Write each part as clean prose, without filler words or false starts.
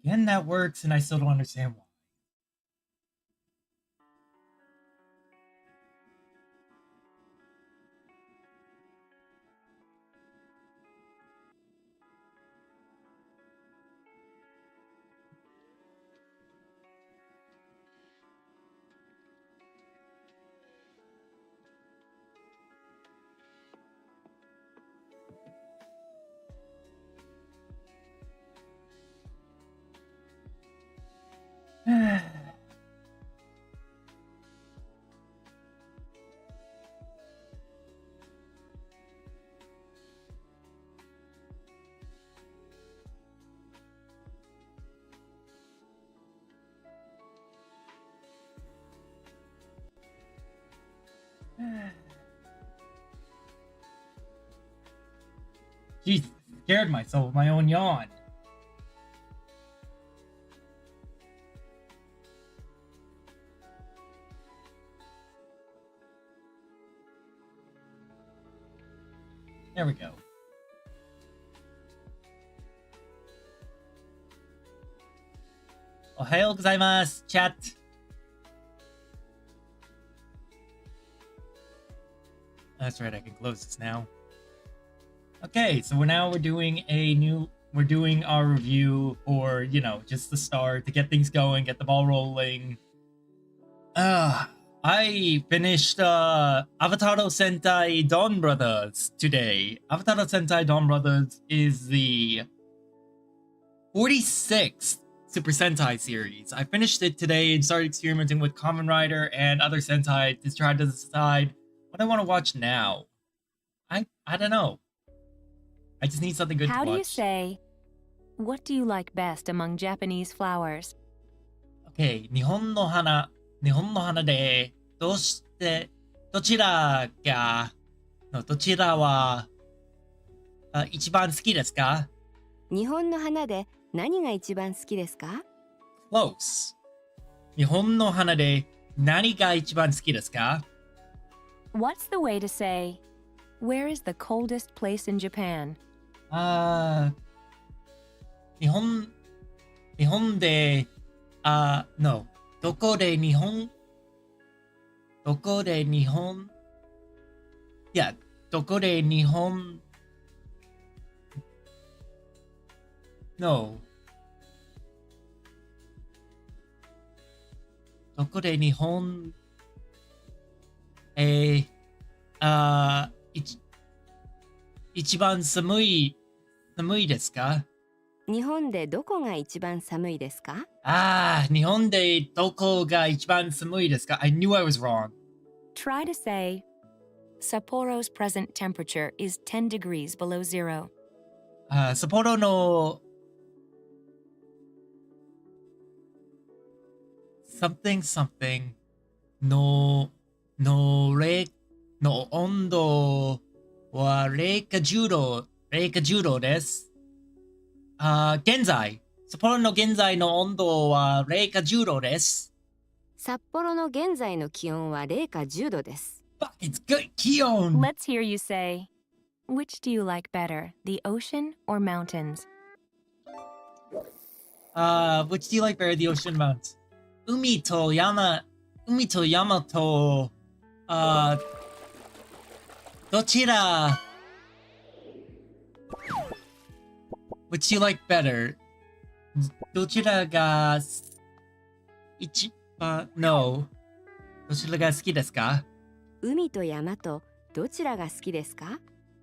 Again, that works, and I still don't understand why. Jeez, scared myself with my own yawn. There we go. Ohayou gozaimasu, chat. That's right, I can close this now. Okay, so we're doing our review for, just the start, to get things going, get the ball rolling. I finished Avataro Sentai Dawn Brothers today. Avataro Sentai Dawn Brothers is the 46th Super Sentai series. I finished it today and started experimenting with Kamen Rider and other Sentai to try to decide what I want to watch now. I don't know. I just need something good to watch. How do you say, what do you like best among Japanese flowers? Okay, 日本の花で、どちらは一番好きですか？日本の花で何が一番好きですか？ Close. 日本の花で何が一番好きですか？ What's the way to say, where is the coldest place in Japan? 日本で、no. どこで日本 Yeah, どこで日本 No. どこで日本一番寒いですか？日本でどこが一番寒いですか？日本でどこが一番寒いですか？ I knew I was wrong. Try to say, Sapporo's present temperature is 10 degrees below zero. 札幌の something の温度は零下10度です。現在、札幌の現在の温度は零下10度です。札幌の現在の気温は零下10度です。Fuck, it's good 気温 Let's hear you say, which do you like better, the ocean or mountains? Which do you like better, the ocean mountains? 海と山と、どちら Which do you like better? どちらが一番 No. どちらが好きですか？海と山とどちらが好きですか？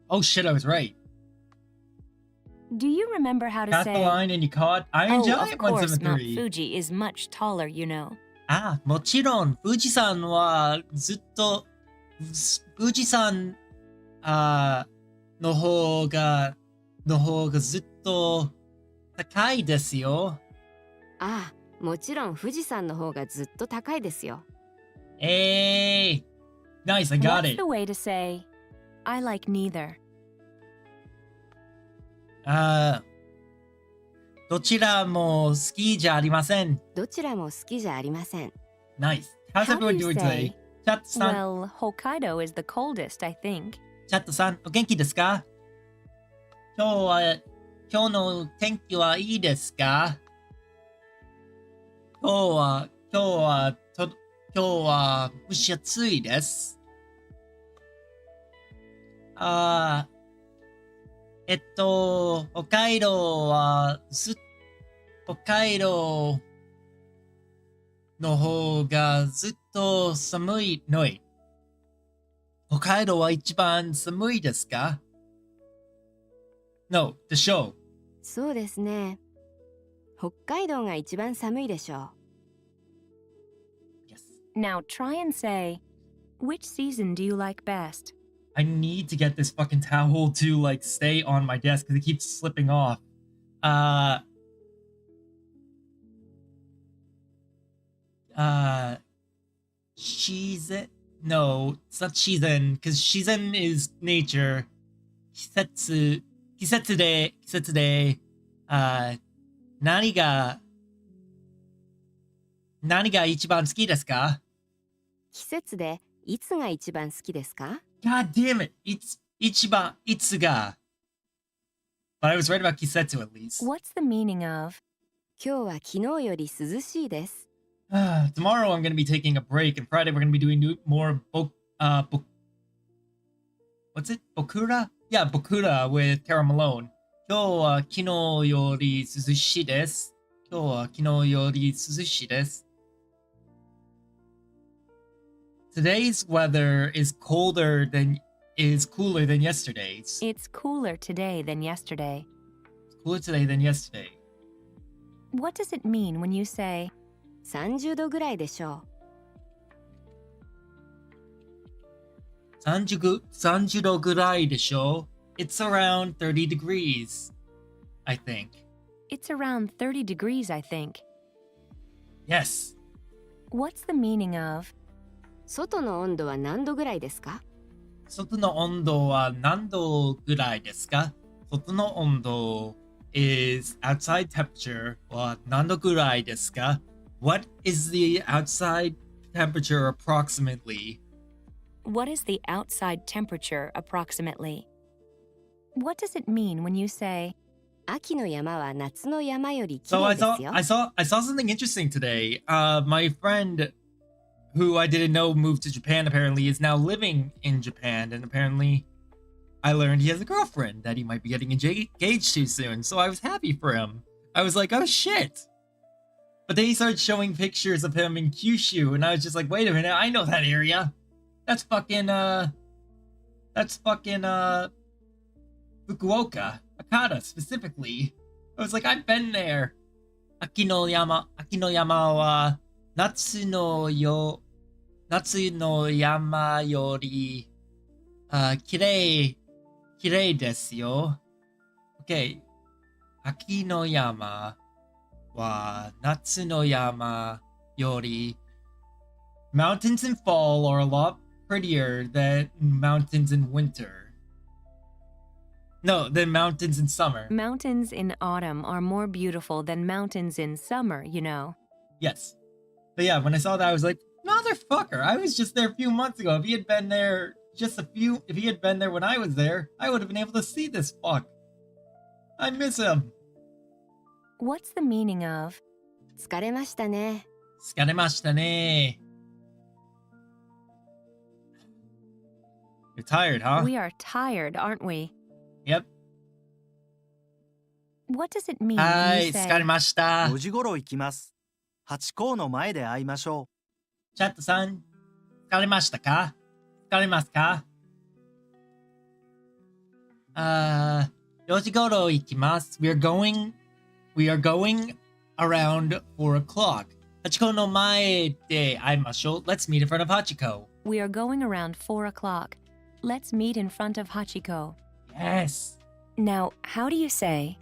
Oh shit, I was right. Do you remember how to Got the say, line and you caught Iron oh, Giant of course, Mount 173. Fuji is much taller, you know. もちろん、富士山はずっと、富士山の方がずっと高いですよ。もちろん富士山の方がずっと高いですよ。Nice, I got What's it. the way to say, I like neither? どちらも好きじゃありません。どちらも好きじゃありません。Nice. How's How do everyone you doing say? today? チャットさん、 Well, Hokkaido is the coldest, I think. チャットさん、お元気ですか？今日の天気はいいですか？今日は蒸し暑いです。あ北海道は北海道の方がずっと寒いのい。北海道は一番寒いですか？ No, the show. そうですね。北海道が一番寒いでしょ Yes. Now try and say, which season do you like best? I need to get this fucking towel to like stay on my desk because it keeps slipping off. Season? No, it's not season because season is nature. 季節で、何が一番好きですか？う。季節でいつが一番好きですか？ God damn it! It's いつが。But I was right about 季節 at least. What's the meaning of? 今日は昨日より涼しいです。Tomorrow I'm going to be taking a break, and Friday we're going to be doing more what's it? Bokura? Yeah, Bokura with Tara Malone. 今日は昨日より涼しいです。今日は昨日より涼しいです。Today's weather is cooler than yesterday's. It's cooler today than yesterday. Cooler today than yesterday. What does it mean when you say, 30度ぐらいでしょ30度ぐらいでしょ? It's around 30 degrees, I think. it's around 30 degrees, I think? Yes. What's the meaning of? う。外の温度は何度ぐらいですか？外の温度は何度ぐらいですか？外の温度 is outside temperature は何度ぐらいですか？ What is the outside temperature approximately? What is the outside temperature approximately? What does it mean when you say, 秋の山は夏の山より綺 So 麗 I です saw よ。 I saw something interesting today. My friend who I didn't know moved to Japan apparently is now living in Japan, and apparently I learned he has a girlfriend that he might be getting engaged to soon. So I was happy for him. I was like, oh shit. But then he started showing pictures of him in Kyushu, and I was just like, wait a minute, I know that area. That's fucking Fukuoka, Akata specifically. I was like, I've been there. Akinoyama wa natsu no yama yori kirei desu yo. Okay. Akinoyama wa natsu no yama yori. Mountains in fall are a lot prettier than mountains in winter. No, than mountains in summer. mountains in autumn are more beautiful than mountains in summer, you know? Yes. But yeah, when I saw that, I was like, motherfucker, I was just there a few months ago. If he had been there when I was there, I would have been able to see this fuck. I miss him. What's the meaning of? 疲れましたね。疲れましたね. You're tired, huh? We are tired, aren't we? Yep. What does it mean when は you い、 say, 疲れました。 4時頃行きます。ハチ公の前で会いましょチャットさん、疲れましたか？疲れますか？4時頃行きます。We are going around 4 o'clock. ハチ公の前で会いましょう。Let's meet in front of Hachiko. we are going around 4 o'clock. Let's meet in front of Hachiko. Yes. Now, how do you say,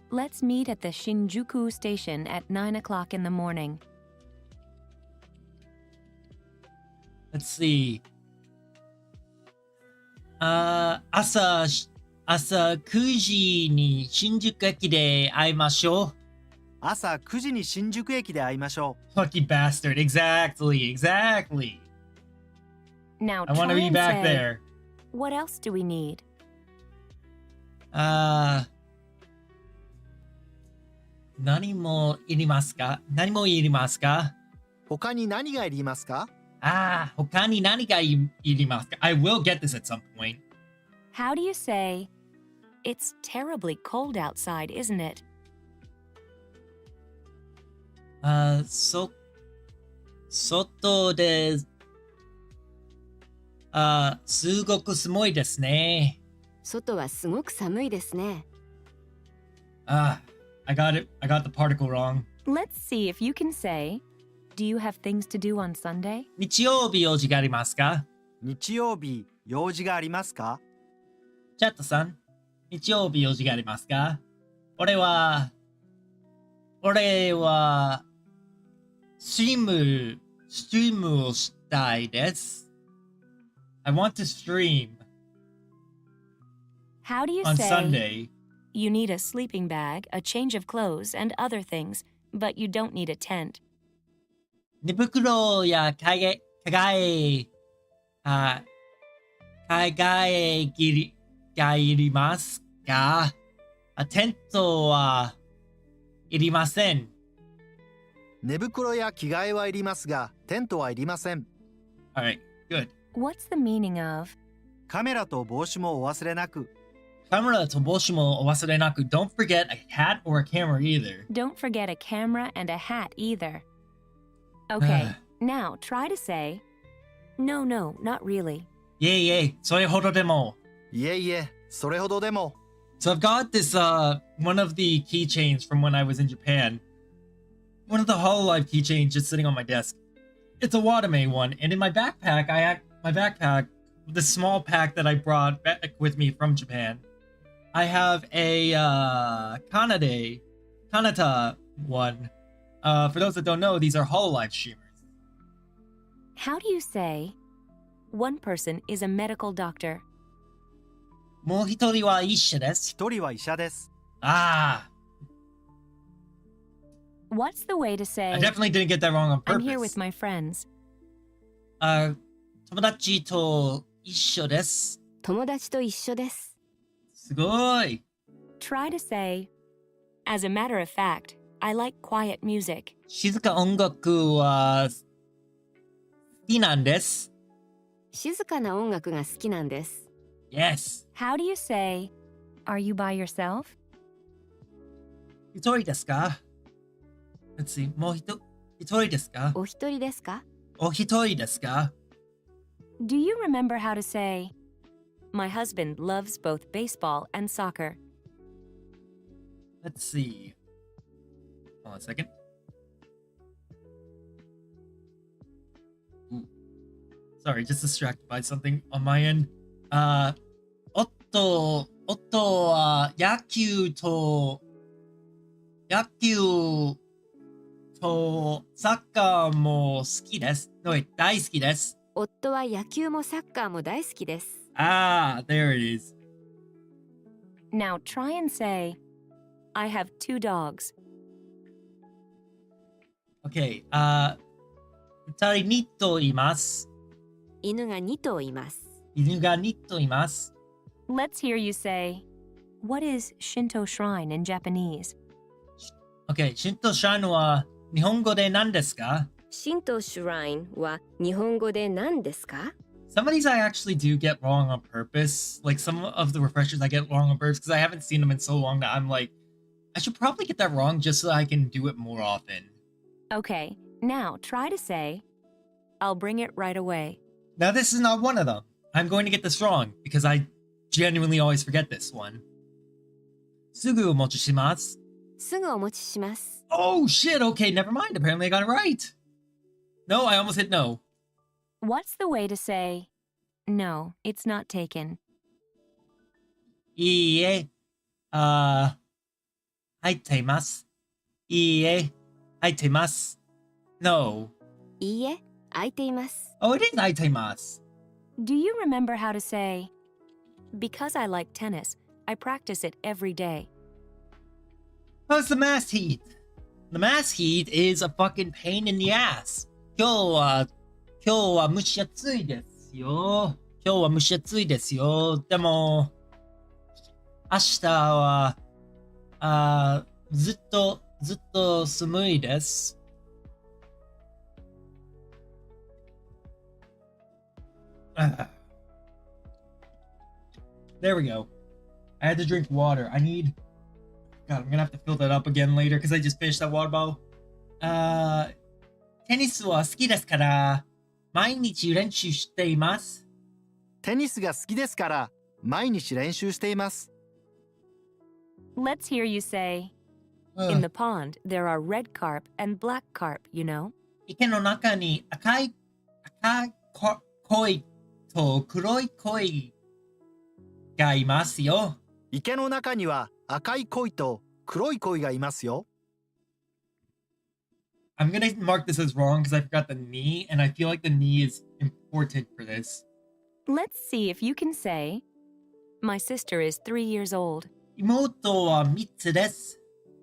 let's meet at the Shinjuku station at 9 o'clock in the morning? Let's see. 朝9時に新宿駅で会いましょう。う。朝9時に新宿駅で会いましょ Lucky bastard. Exactly. Now, I want to try be and back say, there. what else do we need? 何もいりますか？何もいりますか？他に何がいりますか？他に何がいりますか? I will get this at some point. How do you say, it's terribly cold outside, isn't it? 外で、すごく寒いですね。外はすごく寒いですね。I got it. I got the particle wrong. Let's see if you can say, do you have things to do on Sunday? 日曜日用事がありますか？日曜日、用事がありますか？チャットさん、日曜日用事がありますか？俺は、ストリームをしたいです。I want to stream How do you on say, Sunday. you need a sleeping bag, a change of clothes, and other things, but you don't need a tent? 寝袋やかがえがいりますか？テントはいりません。寝袋や着替えはいりますが、テントはいりません。Alright, good. What's the meaning of, カメラと帽子もお忘れなく。カメラと帽子もお忘れなく。Don't forget a hat or a camera either. don't forget a camera and a hat either? Okay, now try to say, no, not really. いえいえ、それほどでも。いえいえ、それほどでも。So I've got this one of the keychains from when I was in Japan. One of the Hololive keychains just sitting on my desk. It's a Watame one, and in my backpack, the small pack that I brought back with me from Japan, I have a Kanata one. For those that don't know, these are Hololive streamers. How do you say, one person is a medical doctor? もう一人は医者です。一人は医者です。What's the way to say, I definitely didn't get that wrong on I'm purpose. here with my friends? 友達と一緒です。友達と一緒です。すごい。Try to say, as a matter of fact, I like quiet music. 静か音楽は好きなんです。静かな音楽が好きなんです。Yes. How do you say, are you by yourself? 一人ですか？ Let's see. もう一人ですか？お一人ですか？お一人ですか？ Do you remember how to say, my husband loves both baseball and soccer? Let's see. Hold on a second. Ooh. Sorry, just distracted by something on my end. 夫は野球とサッカーも好きです。大好きです。夫は野球もサッカーも大好きです。There it is. Now try and say, I have 2 dogs. Okay. 二人ニットいます。犬が2頭います。犬がニットいます。Let's hear you say, what is Shinto shrine in Japanese? Okay, 神道シャンは日本語で何ですか？神道シュラインは日本語で何ですか？ Some of these I actually do get wrong on purpose. Like some of the refreshers I get wrong on purpose because I haven't seen them in so long that I'm like, I should probably get that wrong just so I can do it more often. Okay, now try to say, I'll bring it right away. Now this is not one of them. I'm going to get this wrong because I genuinely always forget this one. すぐお持ちします。すぐお持ちします。Oh shit, okay, never mind. Apparently I got it right. No, I almost hit no. What's the way to say, no, it's not taken? いいえ、入っています。いいえ、入っています。No. いいえ、空いています。Oh, it is 入っています。Do you remember how to say, because I like tennis, I practice it every day? How's the mass heat? The mass heat is a fucking pain in the ass. 今日は蒸し暑いですよ。今日は蒸し暑いですよ。でも、明日は、ずっずっと寒いです。Ah. There we go. I had to drink water. I need... God, I'm gonna have to fill that up again later because I just finished that water bottle. テニスは好きですから、毎日練習しています。テニスが好きですから毎日練習しています。 Let's hear you say, In the pond, there are red carp and black carp, you know? 池の中に赤い鯉と黒い鯉がいますよ。池の中には赤い鯉と黒い鯉がいますよ。 I'm gonna mark this as wrong because I forgot the knee, and I feel like the knee is important for this. Let's see if you can say, My sister is 3 years old. 妹は3つです。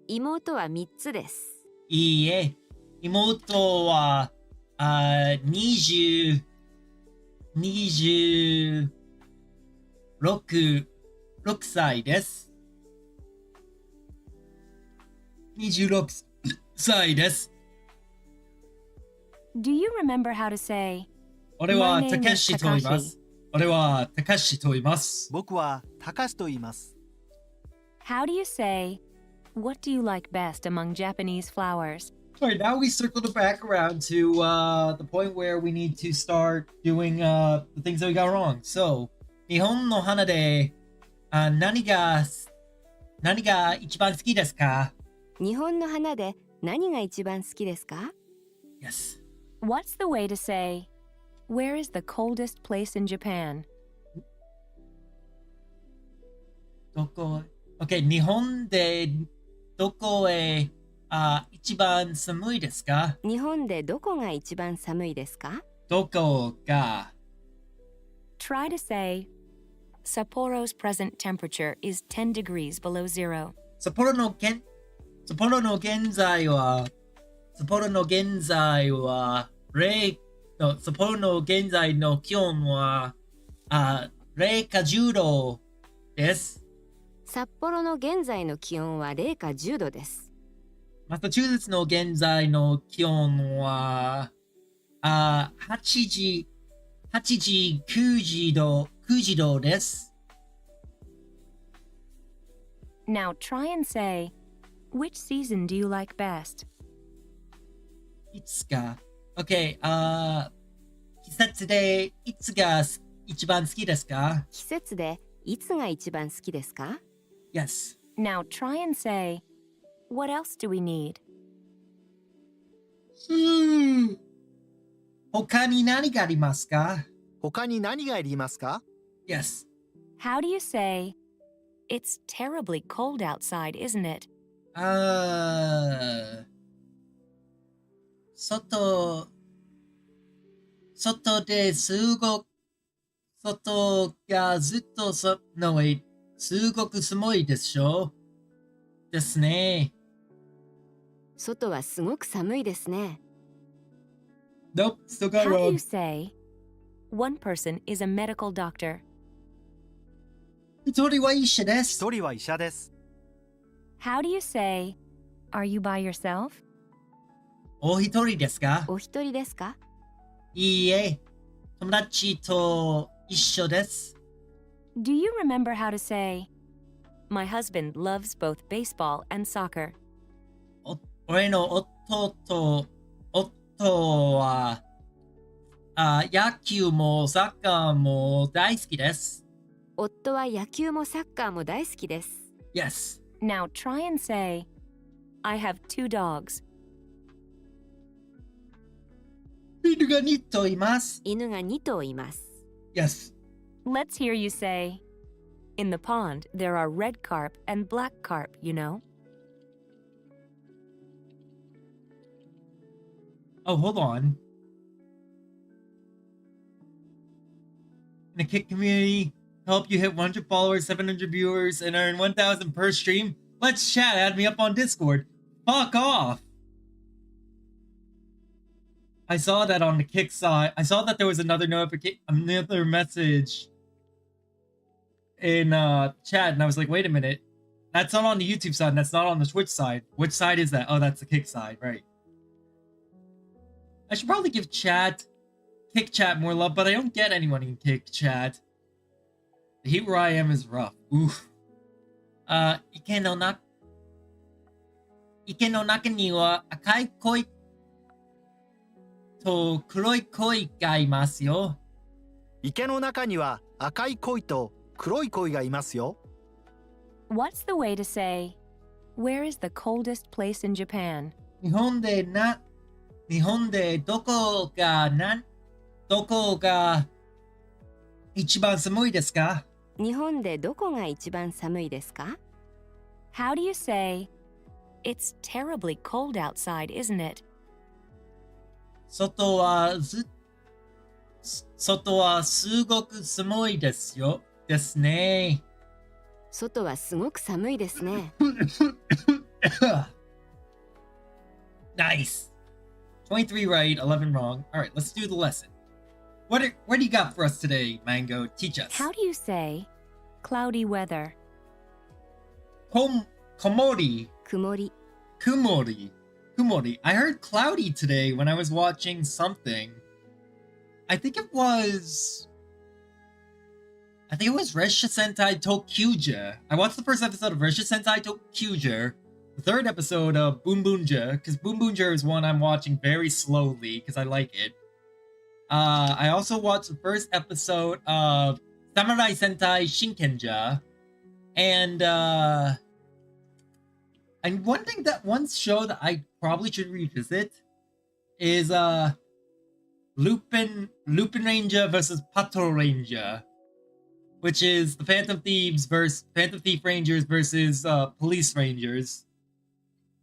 妹は3つです。いいえ、妹は26歳です。26歳です。Do you remember how to say, 俺は My name た is かしと言います。俺はたかしと言います。僕は高しと言います。 How do you say, What do you like best among Japanese flowers? Alright, now we circled it back around to the point where we need to start doing the things that we got wrong. So, 日本の花で何が一番好きですか？日本の花で何が一番好きですか？ Yes. What's the way to say, Where is the coldest place in Japan? どこ OK 日本でどこへ一番寒いですか？日本でどこが一番寒いですか？どこが Try to say, Sapporo's present temperature is 10 degrees below zero. 札幌の現在は札幌の現在の気温は0か10度です。札幌の現在の気温は0か10度です。マサチューセッツの現在の気温は8時9時度です。Now try and say, Which season do you like best? いつか OK 季節でいつが一番好きですか？季節でいつが一番好きですか？ Yes. Now try and say, What else do we need? 他に何がありますか？他に何がいりますか？ Yes. How do you say, It's terribly cold outside, isn't it? 外がずっとすごく寒いでしょですね。外はすごく寒いですね。Nope, still got How do you wrong. say, One person is a medical doctor? 一人は医者です。一人は医者です。 How do you say, Are you by yourself? お一人ですか？お一人ですか？いいえ、友達と一緒です。Do you remember how to say, My husband loves both baseball and soccer? 俺の夫は野球もサッカーも大好きです。夫は野球もサッカーも大好きです。Yes. Now try and say, I have 2 dogs. 犬が2頭います。犬が2頭います。Yes. Let's hear you say, In the pond, there are red carp and black carp, you know? Oh, hold on. In the Kick community, help you hit 100 followers, 700 viewers, and earn 1,000 per stream. Let's chat. Add me up on Discord. Fuck off. I saw that on the Kick side. I saw that there was another message in chat, and I was like, wait a minute. That's not on the YouTube side, and that's not on the Twitch side. Which side is that? Oh, that's the Kick side, right. I should probably give Kick Chat more love, but I don't get anyone in Kick Chat. The heat where I am is rough. Oof. 池の中には赤い鯉と黒い鯉がいますよ。池の中には赤い鯉と黒い鯉がいますよ。What's the way to say, where is the coldest place in Japan? 日本でどこが一番寒いですか？日本でどこが一番寒いですか？ How do you say, it's terribly cold outside, isn't it? 外はすごく寒いですよ。ですね。外はすごく寒いですね。Nice. 23 right, 11 wrong. All right, let's do the lesson. What do you got for us today, Mango? Teach us. How do you say, cloudy weather? Komori. 曇り。 Kumori. I heard cloudy today when I was watching something. I think it was Resha Sentai Tokyuja. I watched the first episode of Resha Sentai Tokyuja, the third episode of Boom Boomja, because Boom Boomja is one I'm watching very slowly because I like it. I also watched the first episode of Samurai Sentai Shinkenja, and one show that I probably should revisit is Lupin Ranger versus Patrol Ranger, which is the Phantom Thief Rangers versus Police Rangers.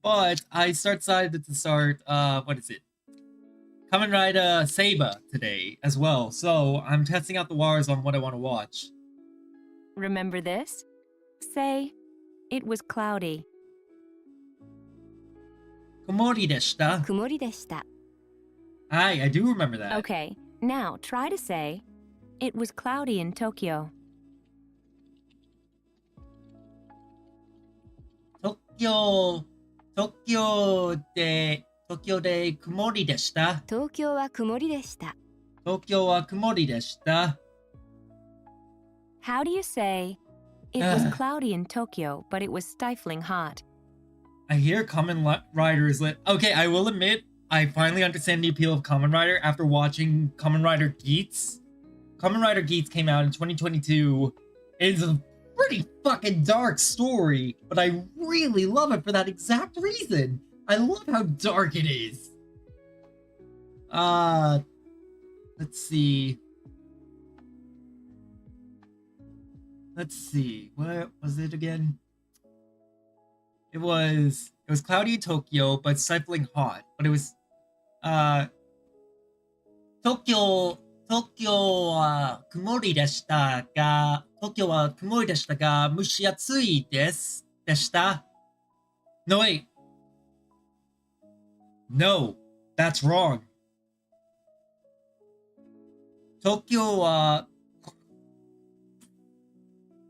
But I decided to start Kamen Rider Seiba today as well, so I'm testing out the waters on what I want to watch. Remember this? Say, it was cloudy. 曇りでした。曇りでした。 I do remember that. Okay, now try to say, it was cloudy in Tokyo. 東京で曇りでした。東京は曇りでした。 東京は曇りでした。 How do you say, it was cloudy in Tokyo, but it was stifling hot? I hear Kamen Rider is lit. Okay, I will admit, I finally understand the appeal of Kamen Rider after watching Kamen Rider Geats. Kamen Rider Geats came out in 2022. It's a pretty fucking dark story, but I really love it for that exact reason. I love how dark it is. Let's see. What was it again? It was cloudy in Tokyo, but stifling hot. But it was Tokyo は曇りでしたが、蒸し暑いでした。No, wait. No, that's wrong. Tokyo は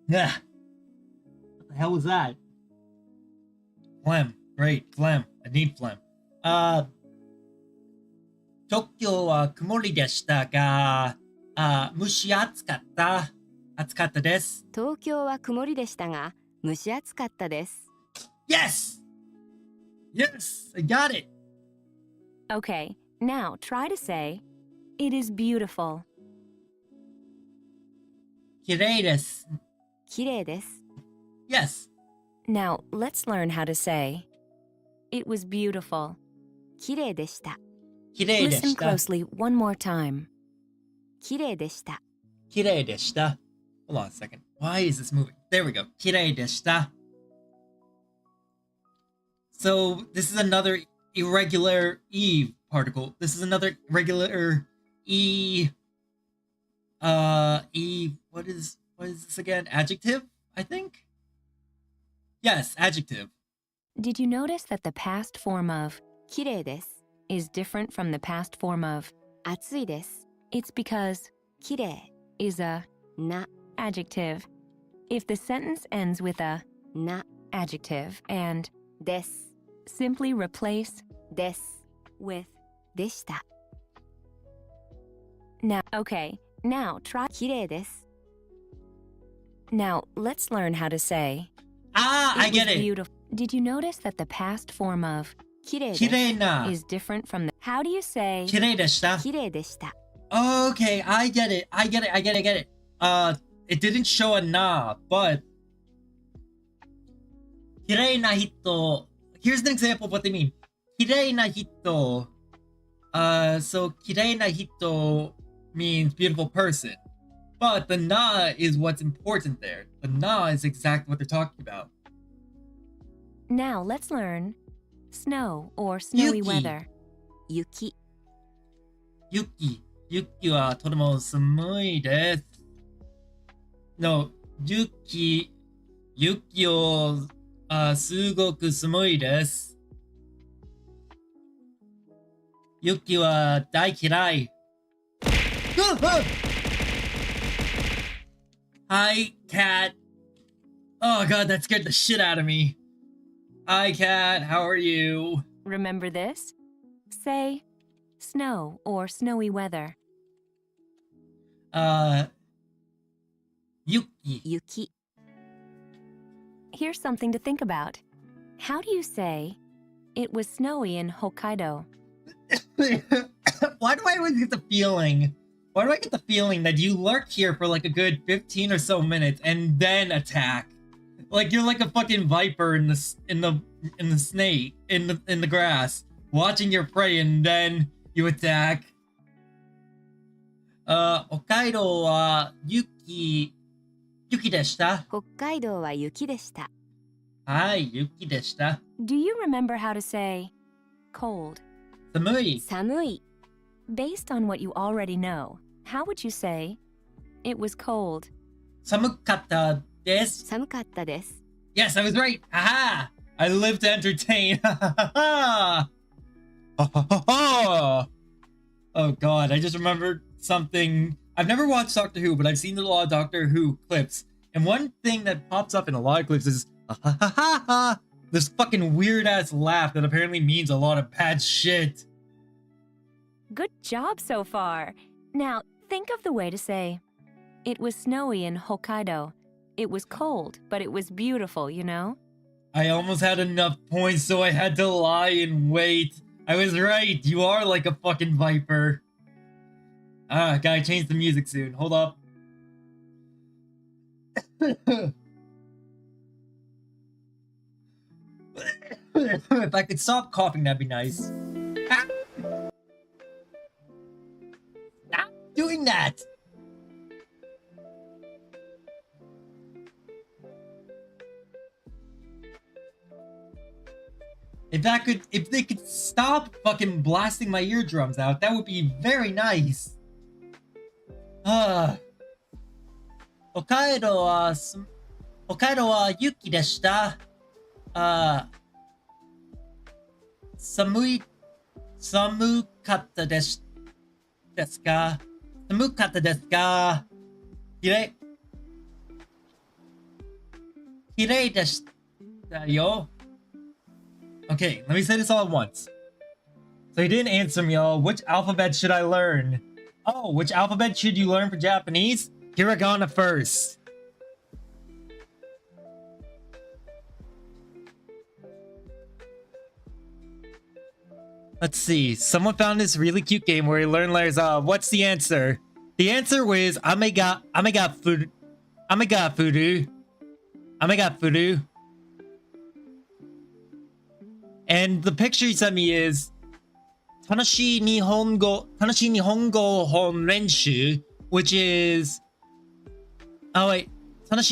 Yeah. What the hell was that? Phlegm. Great. Phlegm. I need phlegm. 東京は曇りでしたが、蒸し暑かったです。東京は曇りでしたが、蒸し暑かったです。 Yes! Yes! I got it! Okay, now try to say, it is beautiful. 綺麗です。綺麗です。 Yes! Now let's learn how to say, it was beautiful. 綺麗でした。綺麗で Listen した。 closely one more time. 綺麗でした。綺麗でした。Hold on a second. Why is this moving? There we go. 綺麗でした。So this is another irregular E particle. This is another regular E. What is this again? Adjective, I think? Yes, adjective. Did you notice that the past form of 綺麗です。 is different from the past form of? 暑いです。 It's because 綺麗 is a な adjective. If the sentence ends with a な adjective, and です simply replace です with でした now. Okay, now try. 綺麗です Now let's learn how to say Ah, I get was it. beautiful. Did you notice that the past form of 綺麗です Kireina. is different from the. How do you say Kirei deshita. 綺麗でした Okay, I get it. I get it. It didn't show a na, but kirei na hito. Here's an example of what they mean. Kirei na hito. So kirei na hito means beautiful person. But the na is what's important there. The na is exactly what they're talking about. Now let's learn snow or snowy Yuki. weather. 雪 Yuki. Yuki はとても寒いです。No, Yuki. Yuki をすごく寒いです。Yuki は大嫌い。Hi, cat. Oh god, that scared the shit out of me. Hi, cat. How are you? Remember this? Say snow or snowy weather. Yuki. 雪 Here's something to think about. How do you say it was snowy in Hokkaido? Why do I always get the feeling? Why do I get the feeling that you lurk here for like a good 15 or so minutes and then attack? Like you're like a fucking viper in the snake in the grass, watching your prey and then you attack. Hokkaido wa yuki でした。北海道は雪でした はい、雪でした。 Do you remember how to say cold? 寒い。寒い Based on what you already know, how would you say it was cold? 寒かったです。寒かったです Yes, I was right. Haha! I live to entertain. Oh god, I just remembered something. I've never watched Doctor Who, but I've seen a lot of Doctor Who clips. And one thing that pops up in a lot of clips is this fucking weird ass laugh that apparently means a lot of bad shit. Good job so far. Now, think of the way to say it was snowy in Hokkaido. It was cold, but it was beautiful, you know? I almost had enough points, so I had to lie and wait. I was right. You are like a fucking viper. Gotta change the music soon. Hold up. If I could stop coughing, that'd be nice. Stop doing that! If they could stop fucking blasting my eardrums out, that would be very nice. 北海道は雪でした。寒かったですか？寒かったですか？綺麗でしたよ。Okay, let me say this all at once. So he didn't answer me, y'all. Which alphabet should I learn? Oh, which alphabet should you learn for Japanese? Hiragana first. Let's see. Someone found this really cute game where you learn letters. What's the answer? The answer was Amega Furu. And the picture he sent me is Tanashi Nihongo Hon Renshu, which is Tanashi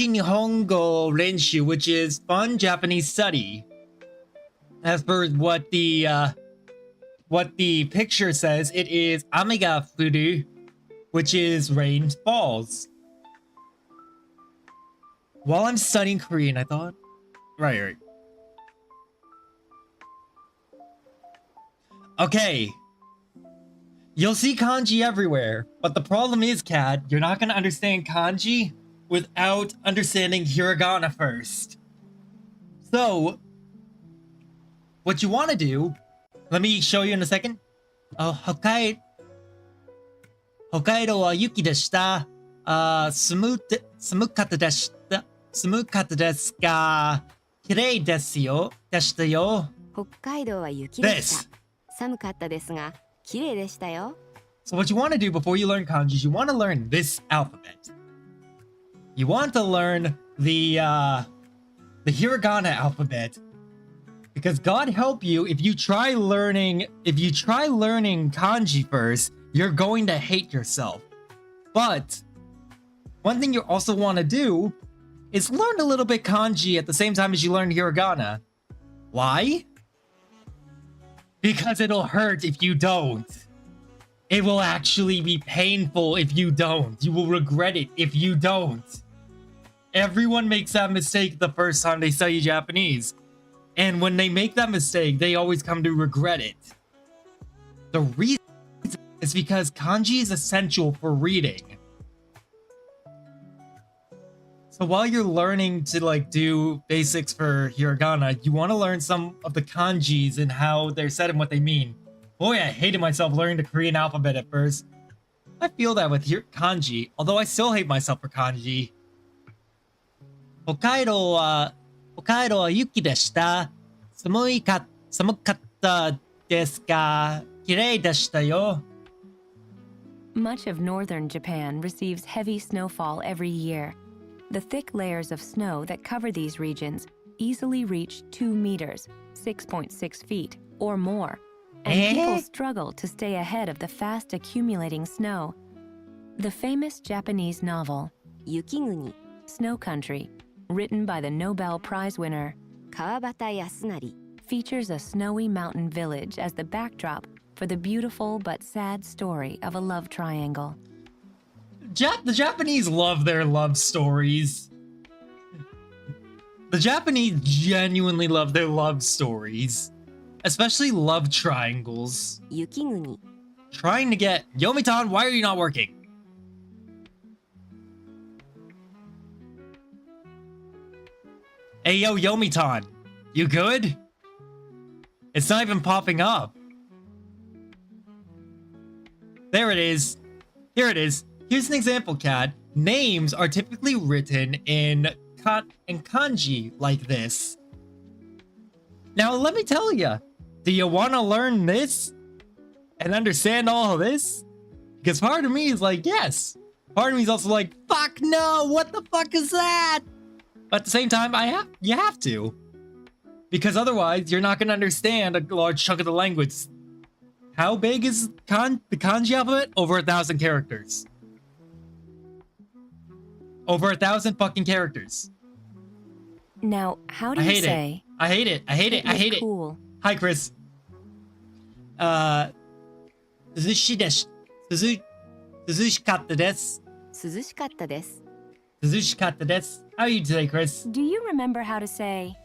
Nihongo Renshu, which is fun Japanese study. As per what the picture says, it is Amega Furu, which is rain falls. While I'm studying Korean, I thought, right. Okay. You'll see kanji everywhere, but the problem is, Kat, you're not gonna understand kanji without understanding hiragana first. So, what you want to do, let me show you in a second. Hokkaido wa yuki deshita. Samukata desu ga kirei desu deshita yo. 北海道は雪でし This. た。寒かったですが、綺麗でしたよ。 So what you want to do before you learn kanji is you want to learn this alphabet. You want to learn the hiragana alphabet. Because God help you, if you try learning kanji first, you're going to hate yourself. But one thing you also want to do is learn a little bit kanji at the same time as you learn hiragana. Why? Because it'll hurt if you don't. It will actually be painful if you don't. You will regret it if you don't. Everyone makes that mistake the first time they study Japanese. And when they make that mistake, they always come to regret it. The reason is because kanji is essential for reading. So while you're learning to do basics for hiragana, you want to learn some of the kanjis and how they're said and what they mean. Boy, I hated myself learning the Korean alphabet at first. I feel that with kanji, although I still hate myself for kanji. Hokkaido wa yuki deshita. Samukatta desu ga kirei deshita yo. Much of northern Japan receives heavy snowfall every year. The thick layers of snow that cover these regions easily reach 2 meters, 6.6 feet, or more, and people struggle to stay ahead of the fast accumulating snow. The famous Japanese novel, 雪国、 Snow Country, written by the Nobel Prize winner, 川端康成、 features a snowy mountain village as the backdrop for the beautiful but sad story of a love triangle. The Japanese love their love stories. The Japanese genuinely love their love stories. Especially love triangles. 雪国、 Trying to get... Yomitan, why are you not working? Hey, yo, Yomitan. You good? It's not even popping up. There it is. Here it is. Here's an example, Kat. Names are typically written in kanji like this. Now, let me tell you. Do you want to learn this and understand all of this? Because part of me is like, yes. Part of me is also like, fuck no, what the fuck is that? But at the same time, you have to. Because otherwise, you're not going to understand a large chunk of the language. How big is the kanji alphabet? Over 1,000 characters. Over 1,000 fucking characters. Now, how do I you hate say? it. I hate it. I hate it. I was hate it. cool. Hi, Chris. Suzushikatta desu. 涼しかったです。 Suzushikatta desu. How are you today, Chris? Do you remember how to say,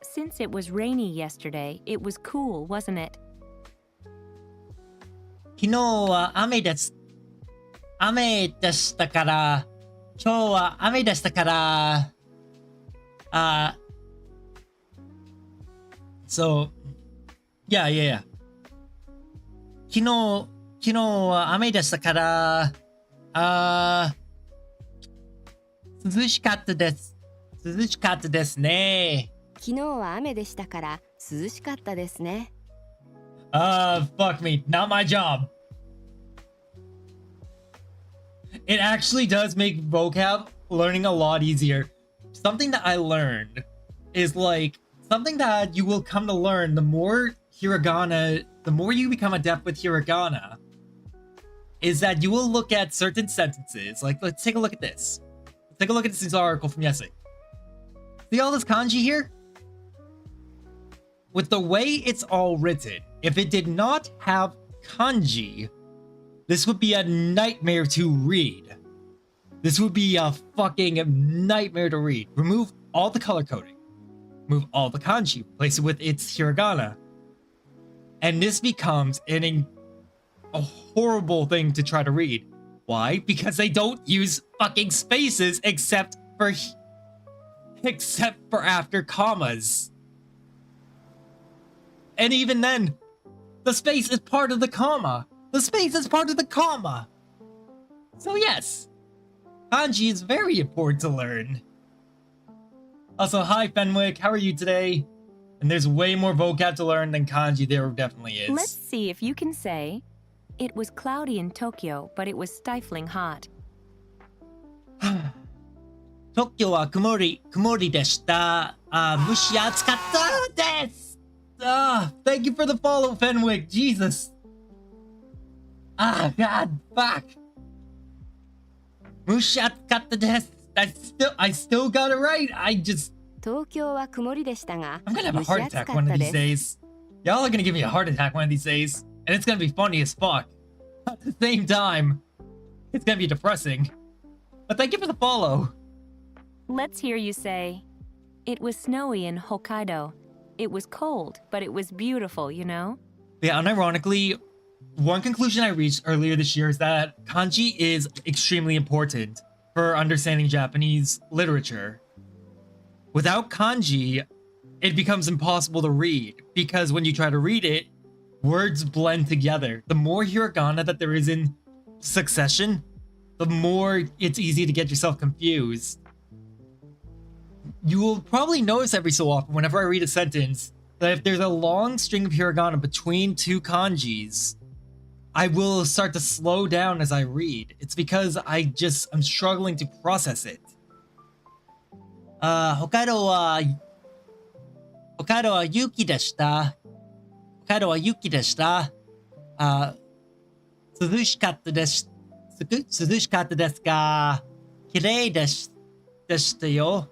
since it was rainy yesterday, it was cool, wasn't it? 昨日は雨です。雨でしたから、今日は雨でしたから、So, yeah. 昨日は雨でしたから、涼しかったです。涼しかったですね。昨日は雨でしたから涼しかったですね。 Fuck me. Not my job. It actually does make vocab learning a lot easier. Something that I learned is something that you will come to learn the more you become adept with hiragana, is that you will look at certain sentences. Let's take a look at this. Let's take a look at this article from yesterday. See all this kanji here? With the way it's all written, if it did not have kanji, this would be a nightmare to read. This would be a fucking nightmare to read. Remove all the color coding. Remove all the kanji. Replace it with its hiragana. And this becomes a horrible thing to try to read. Why? Because they don't use fucking spaces except for after commas. And even then, the space is part of the comma. The space is part of the comma. So yes, kanji is very important to learn. Also, hi Fenwick, how are you today? And there's way more vocab to learn than kanji, there definitely is. Let's see if you can say, it was cloudy in Tokyo, but it was stifling hot. Tokyo wa kumori deshita. Mushi atsukatta desu. Thank you for the follow, Fenwick. Jesus. God, fuck. Mushi atsukatta desu. I still got it right.東京は曇りでしたが、 I'm gonna have a 蒸し heart 暑 attack か one っ of た these です days. Y'all are gonna give me a heart attack one of these days. And it's gonna be funny as fuck. At the same time, it's gonna be depressing. But thank you for the follow. Let's hear you say, it was snowy in Hokkaido. It was cold, but it was beautiful, you know? Yeah, unironically, one conclusion I reached earlier this year is that kanji is extremely important for understanding Japanese literature. Without kanji, it becomes impossible to read because when you try to read it, words blend together. The more hiragana that there is in succession, the more it's easy to get yourself confused. You will probably notice every so often whenever I read a sentence that if there's a long string of hiragana between two kanjis, I will start to slow down as I read. It's because I'm struggling to process it. 北海道は雪でした。北海道は雪でした。涼しかったです。涼しかったですが、綺麗でしたよ。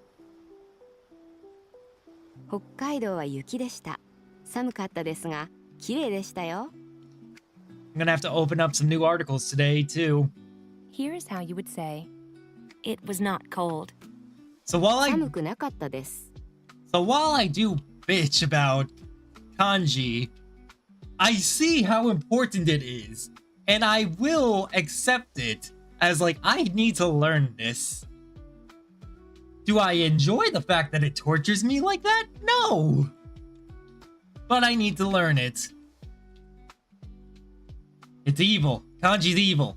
北海道は雪でした。寒かったですが、綺麗でしたよ。 I'm gonna have to open up some new articles today, too. Here's how you would say, it was not cold. So while 寒くなかったです。 I do bitch about kanji, I see how important it is, and I will accept it as like, I need to learn this. Do I enjoy the fact that it tortures me like that? No! But I need to learn it. It's evil. Kanji's evil.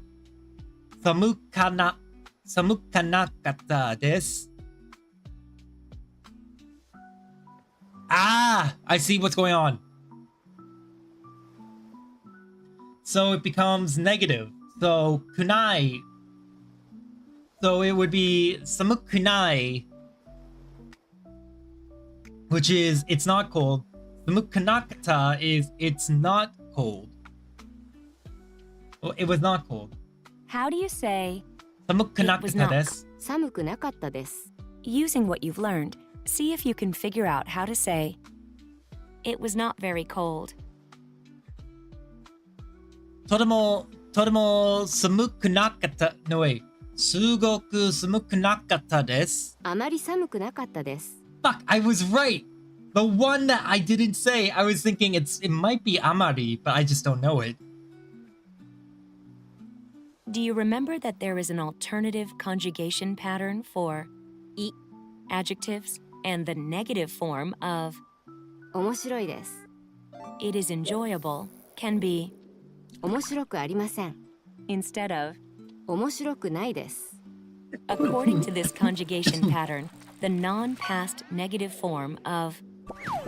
寒かなかったです. I see what's going on. So it becomes negative. So kunai. So it would be samukunai, which is it's not cold. Samukanakata is it's not cold. Well, it was not cold. How do you say, Samukanakata not. desu. 寒くなかったです。 using what you've learned, see if you can figure out how to say, it was not very cold. とても寒くなかった。No wait. すごく寒くなかったです。あまり寒くなかったです。 Fuck, I was right. The one that I didn't say, I was thinking it might be amari, but I just don't know it. Do you remember that there is an alternative conjugation pattern for I adjectives and the negative form of 面白いです。 it is enjoyable can be 面白くありません。 instead of 面白くないです。 according to this conjugation pattern, the non-past negative form of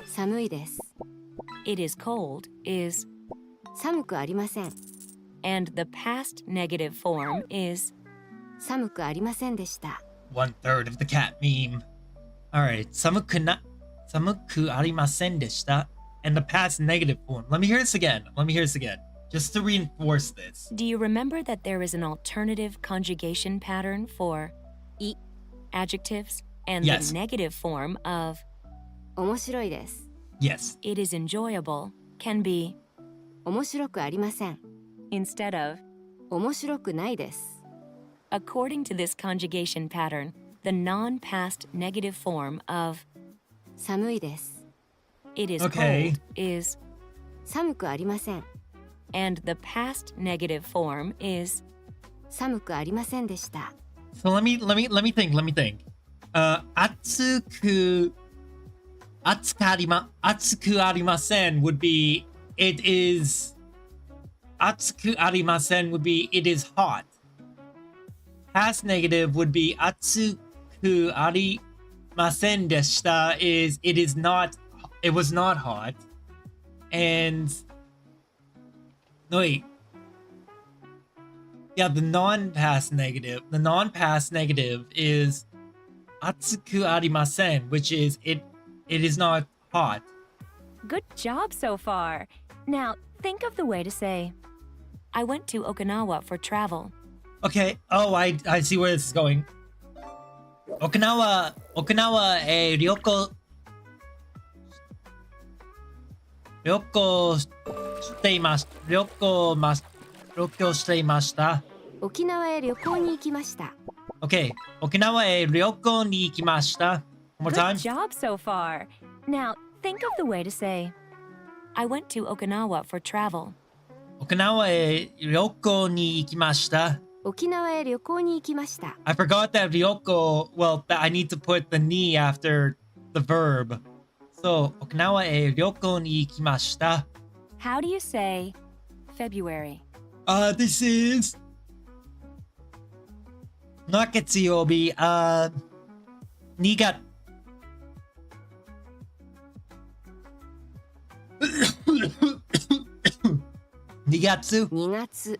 寒いです。 it is cold is 寒くありません。 and the past negative form is 寒くありませんでした。 1/3 of the cat meme. Alright, 寒くありませんでした and the past negative form. Let me hear this again. Just to reinforce this. Do you remember that there is an alternative conjugation pattern for I adjectives and Yes. the negative form of 面白いです。 Yes. it is enjoyable can be 面白くありません。 instead of 面白くないです。 according to this conjugation pattern, the non-past negative form of 寒いです。 it is Okay. cold is 寒くありません。 and the past negative form is 寒くありませんでした。 So let me think. 暑く atsuku arimasen would be it is. Atsuku arimasen would be it is hot. Past negative would be atsuku arimasen deshita is it is not. It was not hot. And no, wait. Yeah, the non-past negative. The non-past negative is atsuku arimasen, which is it is not hot. Good job so far. Now, think of the way to say, I went to Okinawa for travel. Okay. Oh, I see where this is going. Okinawa ryoko shite imashita. 沖縄へ旅行に行きました。 Okay. Okinawa ryoko ni ikimashita. One more Good time. job so far. Now, think of the way to say, I went to Okinawa for travel. Okinawa ryoko ni ikimashita. 沖縄へ旅行に行きました。 I forgot that ryoko, well, I need to put the ni after the verb. So, Okinawa ryoko ni ikimashita. How do you say February? This is not Getsuyobi, Nigat. Nigatsu? 2月。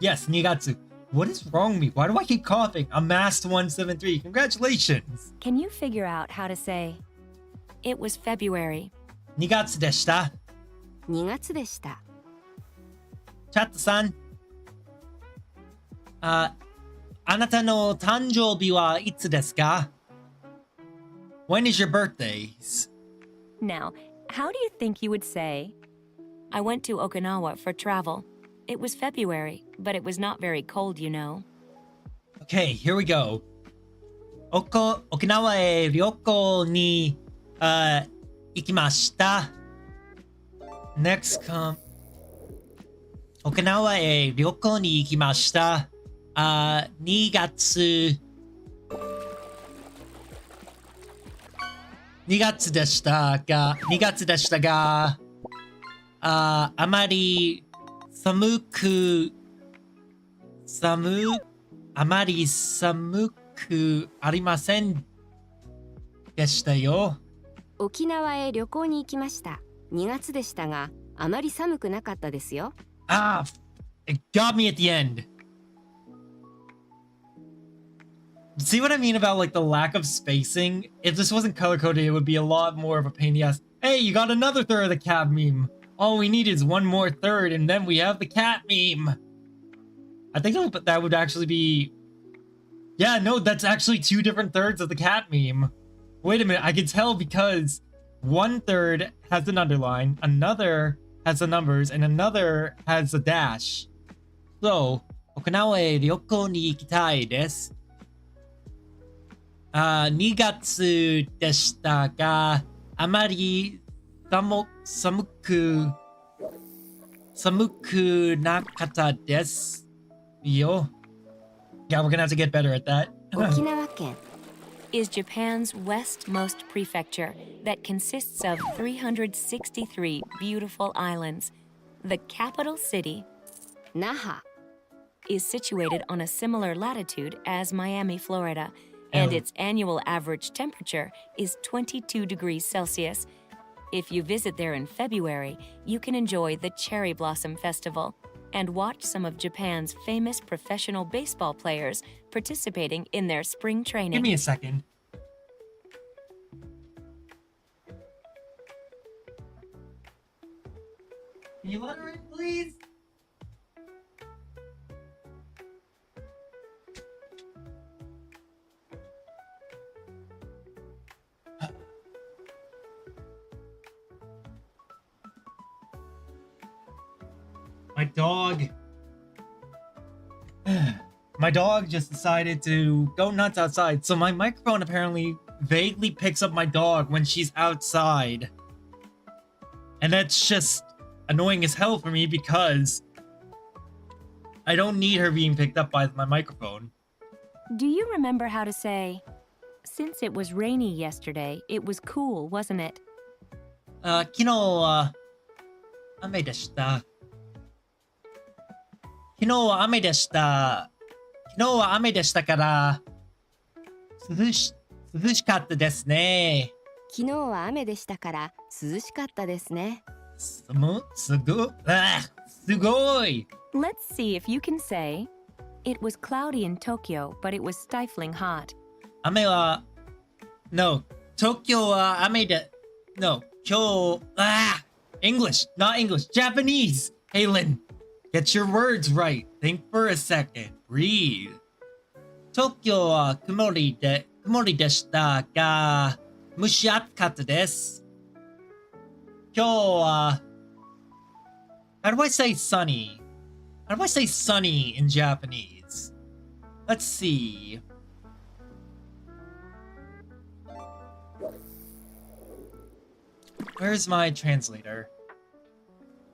Yes, Nigatsu. What is wrong with me? Why do I keep coughing? I'm Masked 173. Congratulations. Can you figure out how to say, it was February? Nigatsu deshita. 2月でした。 Chatta-san. あなたの誕生日はいつですか? When is your birthdays? Now, how do you think you would say, I went to Okinawa for travel? It was February, but it was not very cold, you know. Okay, here we go. Okinawa へ旅行に行きました。Next come. 沖縄へ旅行に行きました。2月でしたが、あまりあまり寒くありませんでしたよ。沖縄へ旅行に行きました。2月でしたが、あまり寒くなかったですよ。It got me at the end. See what I mean about like the lack of spacing? If this wasn't color coded, it would be a lot more of a pain in the ass. Hey, you got another third of the cat meme. All we need is one more third, and then we have the cat meme. I think that would actually be... Yeah, no, that's actually 2 different thirds of the cat meme. Wait a minute, I can tell because 1/3 has an underline, another has the numbers, and another has a dash. So, 沖縄へ旅行に行きたいです。2月でしたが、あまり寒くなかったですよ。Yeah, we're gonna have to get better at that. 沖縄県 is Japan's westmost prefecture that consists of 363 beautiful islands. The capital city, 那覇 is situated on a similar latitude as Miami, Florida, and Oh. its annual average temperature is 22 degrees Celsius. If you visit there in February, you can enjoy the Cherry Blossom Festival and watch some of Japan's famous professional baseball players participating in their spring training. Give me a second. Can you let her in, please? My dog. My dog just decided to go nuts outside, so my microphone apparently vaguely picks up my dog when she's outside. And that's just annoying as hell for me because I don't need her being picked up by my microphone. Do you remember how to say, since it was rainy yesterday, it was cool, wasn't it? 昨日は雨でした。昨日は雨でした。昨日は雨でしたから、涼しかったですね。昨日は雨でしたから涼しかったですね。すごい。 Let's see if you can say, it was cloudy in Tokyo, but it was stifling hot. 雨は、no, 東京は雨で、no, 今日、English, not English, Japanese. Halen, get your words right. Think for a second. Breathe. 東京は曇りでしたが、蒸し暑かったです。今日は、how do I say sunny? How do I say sunny in Japanese? Let's see. Where's my translator?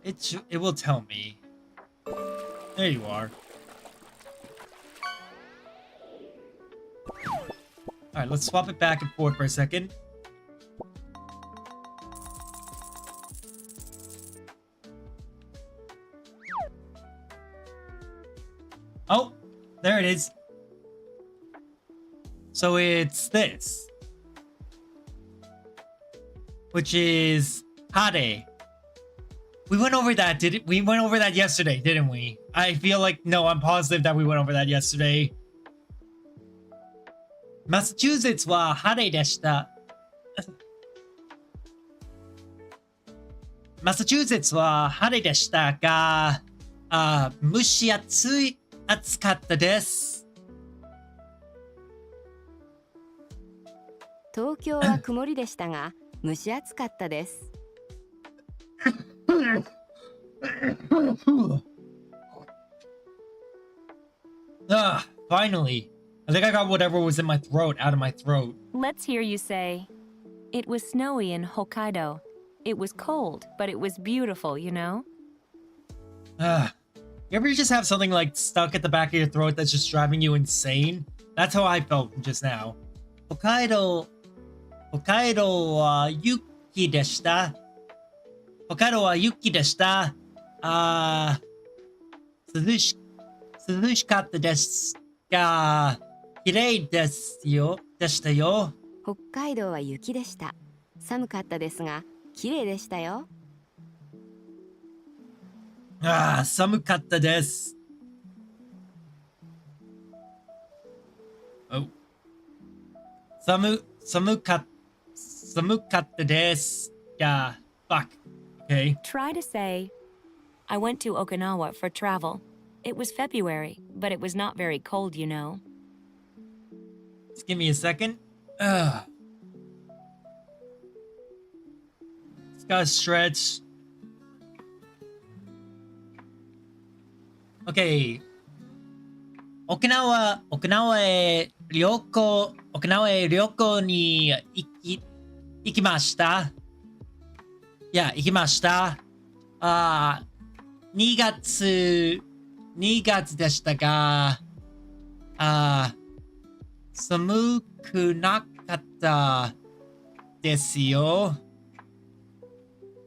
It will tell me. There you are. Alright, let's swap it back and forth for a second. Oh, there it is. So it's this, which is hare. We went over that, we went over that yesterday, didn't we? I feel like, no, I'm positive that we went over that yesterday. Massachusetts は晴れでした。Massachusetts は晴れでしたが、蒸し暑かったです。東京は曇りでしたが蒸し暑かったです。Finally. I think I got whatever was in my throat out of my throat. Let's hear you say, it was snowy in Hokkaido. It was cold, but it was beautiful, you know? You ever just have something like stuck at the back of your throat that's just driving you insane? That's how I felt just now. Hokkaido wa yuki deshita. Hokkaido wa yuki deshita. 涼しかったですが、綺麗ですよ。でしたよ。北海道は雪でした。寒かったですが綺麗でしたよ。寒かったです。Oh. 寒かったです。Yeah, fuck. Okay. Try to say, I went to Okinawa for travel. It was February, but it was not very cold, you know. Just give me a second. Just gotta stretch. Okay. 沖縄へ旅行に行きました。いや、行きました。2月でしたが、寒くなかったですよ。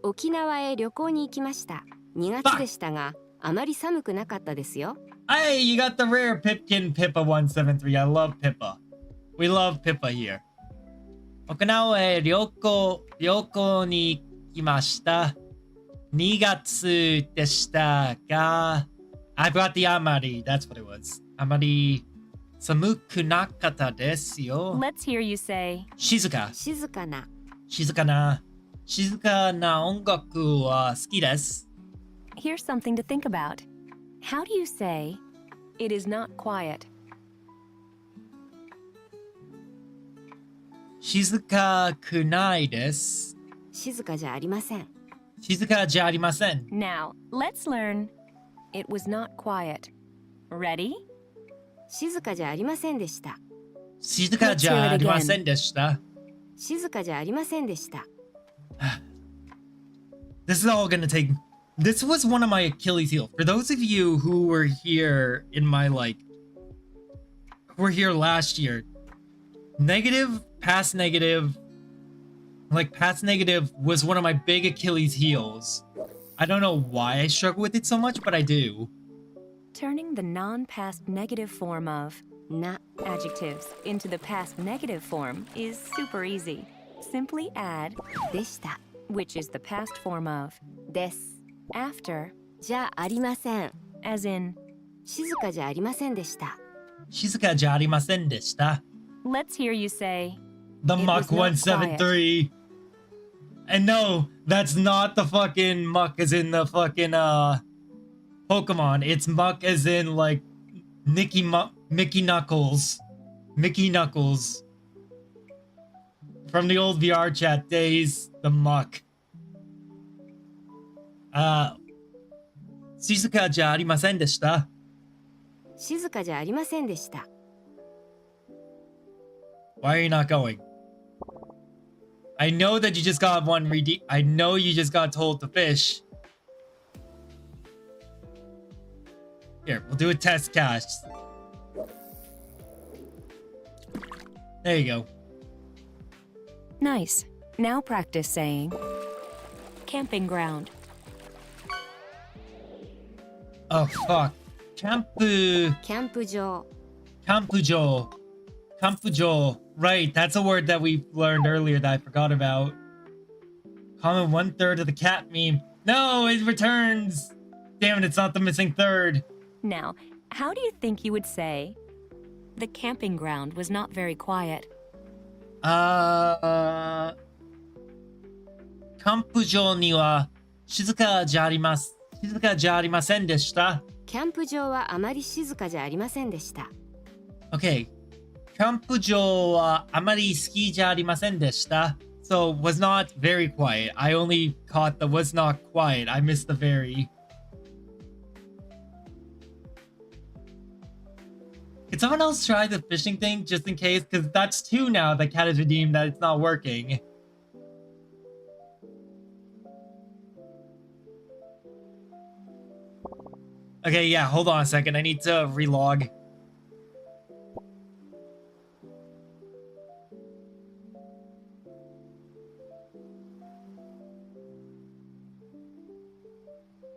沖縄へ旅行に行きました。2月でしたがあまり寒くなかったですよ。Hey, you got the rare Pipkin Pippa 173. I love Pippa. We love Pippa here. 沖縄へ旅行に行きました。2月でしたが、I brought the あまり. That's what it was. あまり寒くなかったですよ。Let's hear you say, 静かな音楽は好きです。here's something to think about. How do you say, it is not quiet? 静かくないです。静かじゃありません。静かじゃありません。Now, let's learn, it was not quiet. Ready? 静かじゃありませんでした。静かじゃありませんでした。静かじゃありませんでした。This is all gonna take. This was one of my Achilles heel. For those of you who were here in my who were here last year, negative, past negative, Like, past negative was one of my big Achilles heels. I don't know why I struggle with it so much, but I do. Turning the non-past negative form of な adjectives into the past negative form is super easy. Simply add でした which is the past form of です after, じゃありません as in 静かじゃありませんでした Shizukaじゃありませんでした. let's hear you say The It Muck was not 173. And no, that's not the fucking Muck as in the fucking Pokemon. It's Muck as in like Mickey Knuckles. Mickey Knuckles. From the old VR chat days, the Muck. Shizuka じゃありませんでした. 静かじゃありませんでした Why are you not going? I know that you just got one I know you just got told to fish. Here, we'll do a test cast. There you go. nice. Now practice saying camping ground. Oh fuck. Campujo. キャンプ場 Campujo. Right, that's a word that we learned earlier that I forgot about. Common 1/3 of the cat meme. No, it returns. Damn it, it's not the missing third. Now, how do you think you would say the camping ground was not very quiet? キャンプ場には静かじゃありませんでした。キャンプ場はあまり静かじゃありませんでした Okay. キャンプ場はあまり好きじゃありませんでした。So, was not very quiet. I only caught the was not quiet. I missed the very. Can someone else try the fishing thing just in case? Because that's two now that Cat has redeemed that it's not working. Okay, yeah, hold on a second. I need to relog.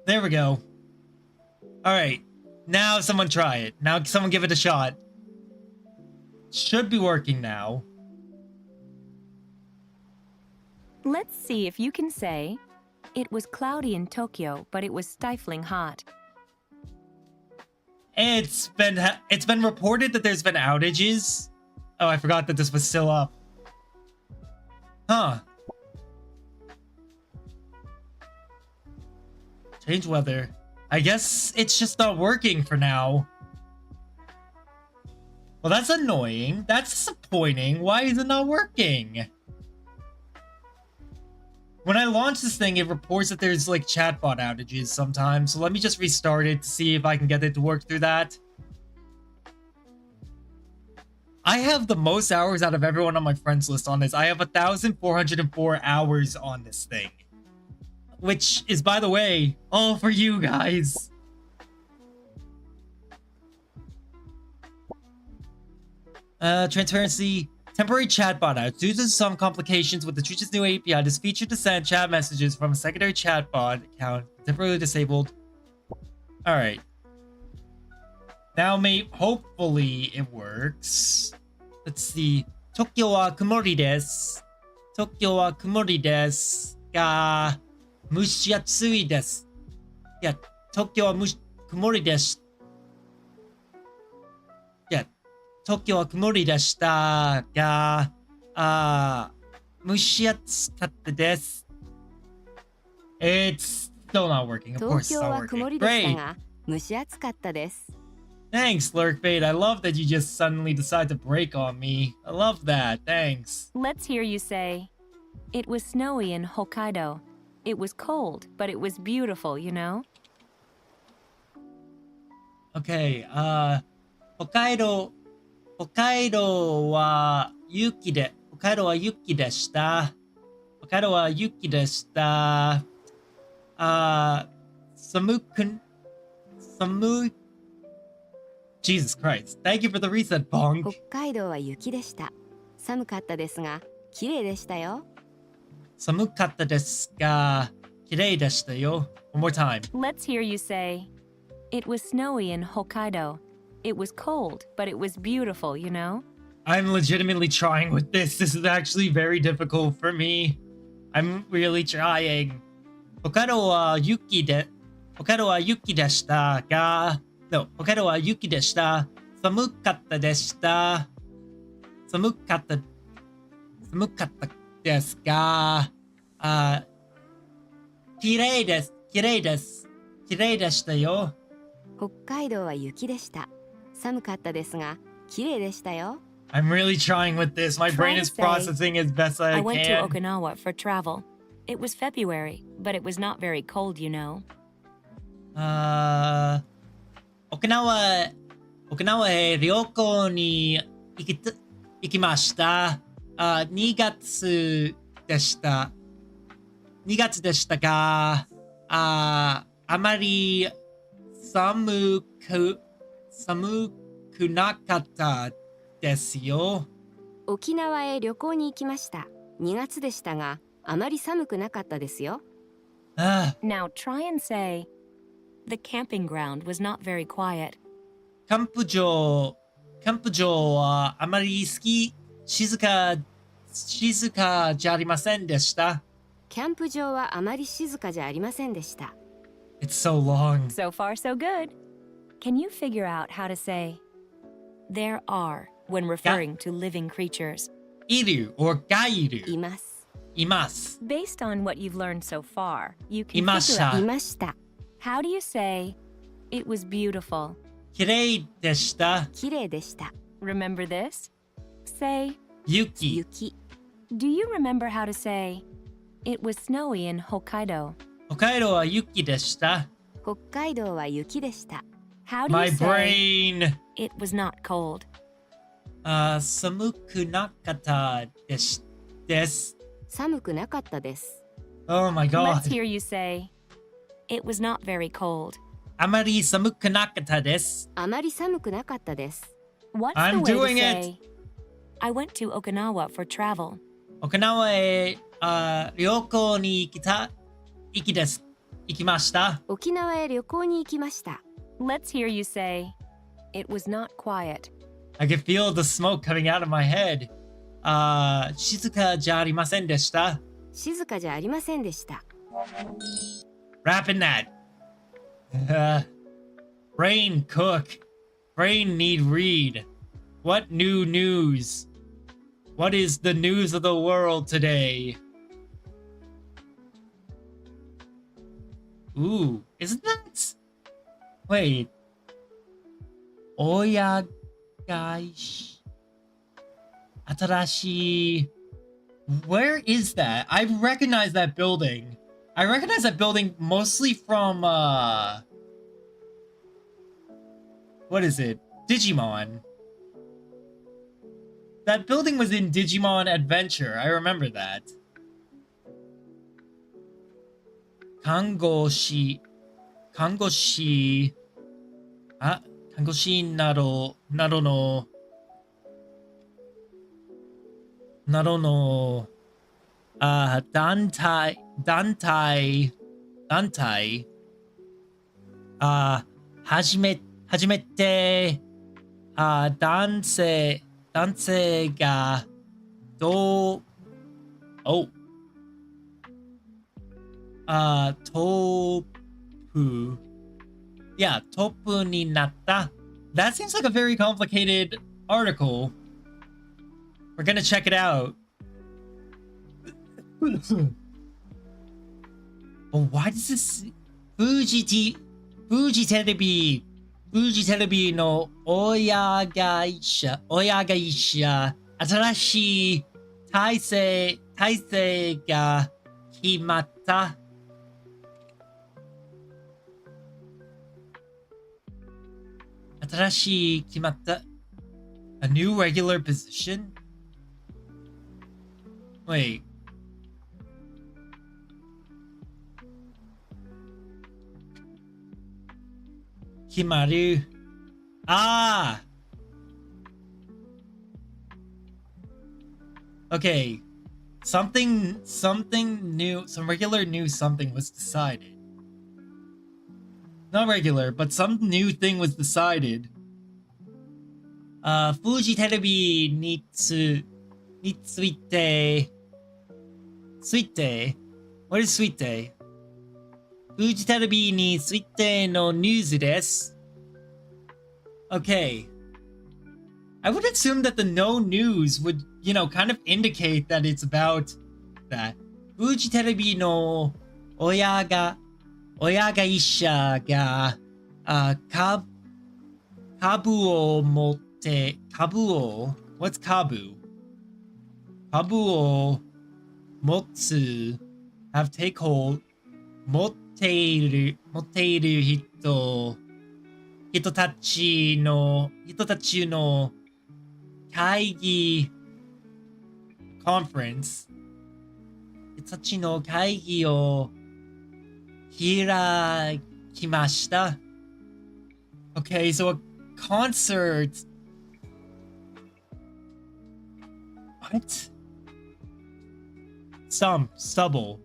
There we go. Alright. Now someone try it. Now someone give it a shot. Should be working now. Let's see if you can say it was cloudy in Tokyo, but it was stifling hot. It's been reported that there's been outages. Oh, I forgot that this was still up. Huh. Change weather. I guess it's just not working for now. Well, that's annoying. That's disappointing. Why is it not working? When I launch this thing, it reports that there's like chatbot outages sometimes. So let me just restart it to see if I can get it to work through that. I have the most hours out of everyone on my friends list on this. I have 1,404 hours on this thing. Which is, by the way, all for you guys. Transparency. Temporary chatbot outage. Due to some complications with the Twitch's new API, this feature to send chat messages from a secondary chatbot account temporarily disabled. Alright. Now, hopefully it works. Let's see. Tokyo wa kumori desu. Tokyo wa kumori desu. Ga mushiatsui desu. Yeah, Tokyo wa kumori desu. Yeah. 東京は曇りでしたが、蒸し暑かったです。It's still not working. Of course, 東 it's 京 not は working. 曇りでした Great. が蒸し暑かったです Thanks, Lurkbait. I love that you just suddenly decide to break on me. I love that. Thanks. Let's hear you say it was snowy in Hokkaido. It was cold, but it was beautiful, you know? Okay, 北海道は雪でした。北海道は雪でした。寒い。Jesus Christ. Thank you for the reset, Pong. 北海道は雪でした寒かったですが綺麗でしたよ寒かったですが、綺麗でしたよ. One more time. Let's hear you say, it was snowy in Hokkaido. It was cold, but it was beautiful, you know? I'm legitimately trying with this. This is actually very difficult for me. I'm really trying. 北海道は雪でしたが、no, 北海道は雪でした。寒かったでした。寒かったですが、綺麗でしたよ。北海道は雪でした。寒かったですが、綺麗でしたよ。I'm really trying with this. My brain is Try to say, processing as best I I went to can. Okinawa for travel. It was February, but it was not very cold, you know. 沖縄へ旅行に行きました。2月でした。2月でしたが、あまり寒くなかったですよ。沖縄へ旅行に行きました。2月でしたが、あまり寒くなかったですよ。Now try and say, the camping ground was not very quiet. キャンプ場はあまり静かじゃありませんでした。キャンプ場はあまり静かじゃありませんでした。It's so long. So far, so good. Can you figure out how to say, there are, when referring to living creatures? いる or がいいる。ます。います。Based on what you've learned so far, you can いま figure した out いました。 how do you say, it was beautiful. 綺麗でした。綺麗でした。 Remember this? Say, 雪。雪。 do you remember how to say, it was snowy in Hokkaido? 北海道は雪でした。北海道は雪でした。 How do My you say, brain. it was not cold? 寒くなかったです。寒くなかったです。 Oh my Let's god. hear you say, it was not very cold. あまり寒くなかったです。あまり寒くなかったです。 What's I'm the way doing to it. say, I went to Okinawa for travel? 沖縄へ旅行に行きました。沖縄へ旅行に行きました。 Let's hear you say, it was not quiet. I can feel the smoke coming out of my head. 静かじゃありませんでした。静かじゃありませんでした。 Rapping that. Brain cook. Brain need read. What new news? What is the news of the world today? Ooh, isn't that? Wait. Oyagaishi. Atarashi. Where is that? I recognize that building. I recognize that building mostly from what is it? Digimon. That building was in Digimon Adventure. I remember that. Kangoshi Naro no Dantai Hajimete Danse ga do topu. Yeah, topu ni natta. That seems like a very complicated article. We're gonna check it out. Oh, why does this Fuji Terebi no Oyagaisha 新しい体制が決まった。新しい決まった。A new regular position? Wait. Kimaru. Ah! Okay. something new, some regular new something was decided. Not regular, but some new thing was decided. Fuji Terebi ni tsuite. Suite? What is suite? Fuji Terebi ni tsuite no news desu. Okay. I would assume that the no news would, you know, kind of indicate that it's about that. Fuji Terebi no oya ga isha ga kabu o motte, kabu o, what's kabu? Kabu o motsu, have take hold, motteiru hitotachi no kaigi conference, hitotachi no kaigi o hirakimashita. Okay, so a concert. What? Stubble.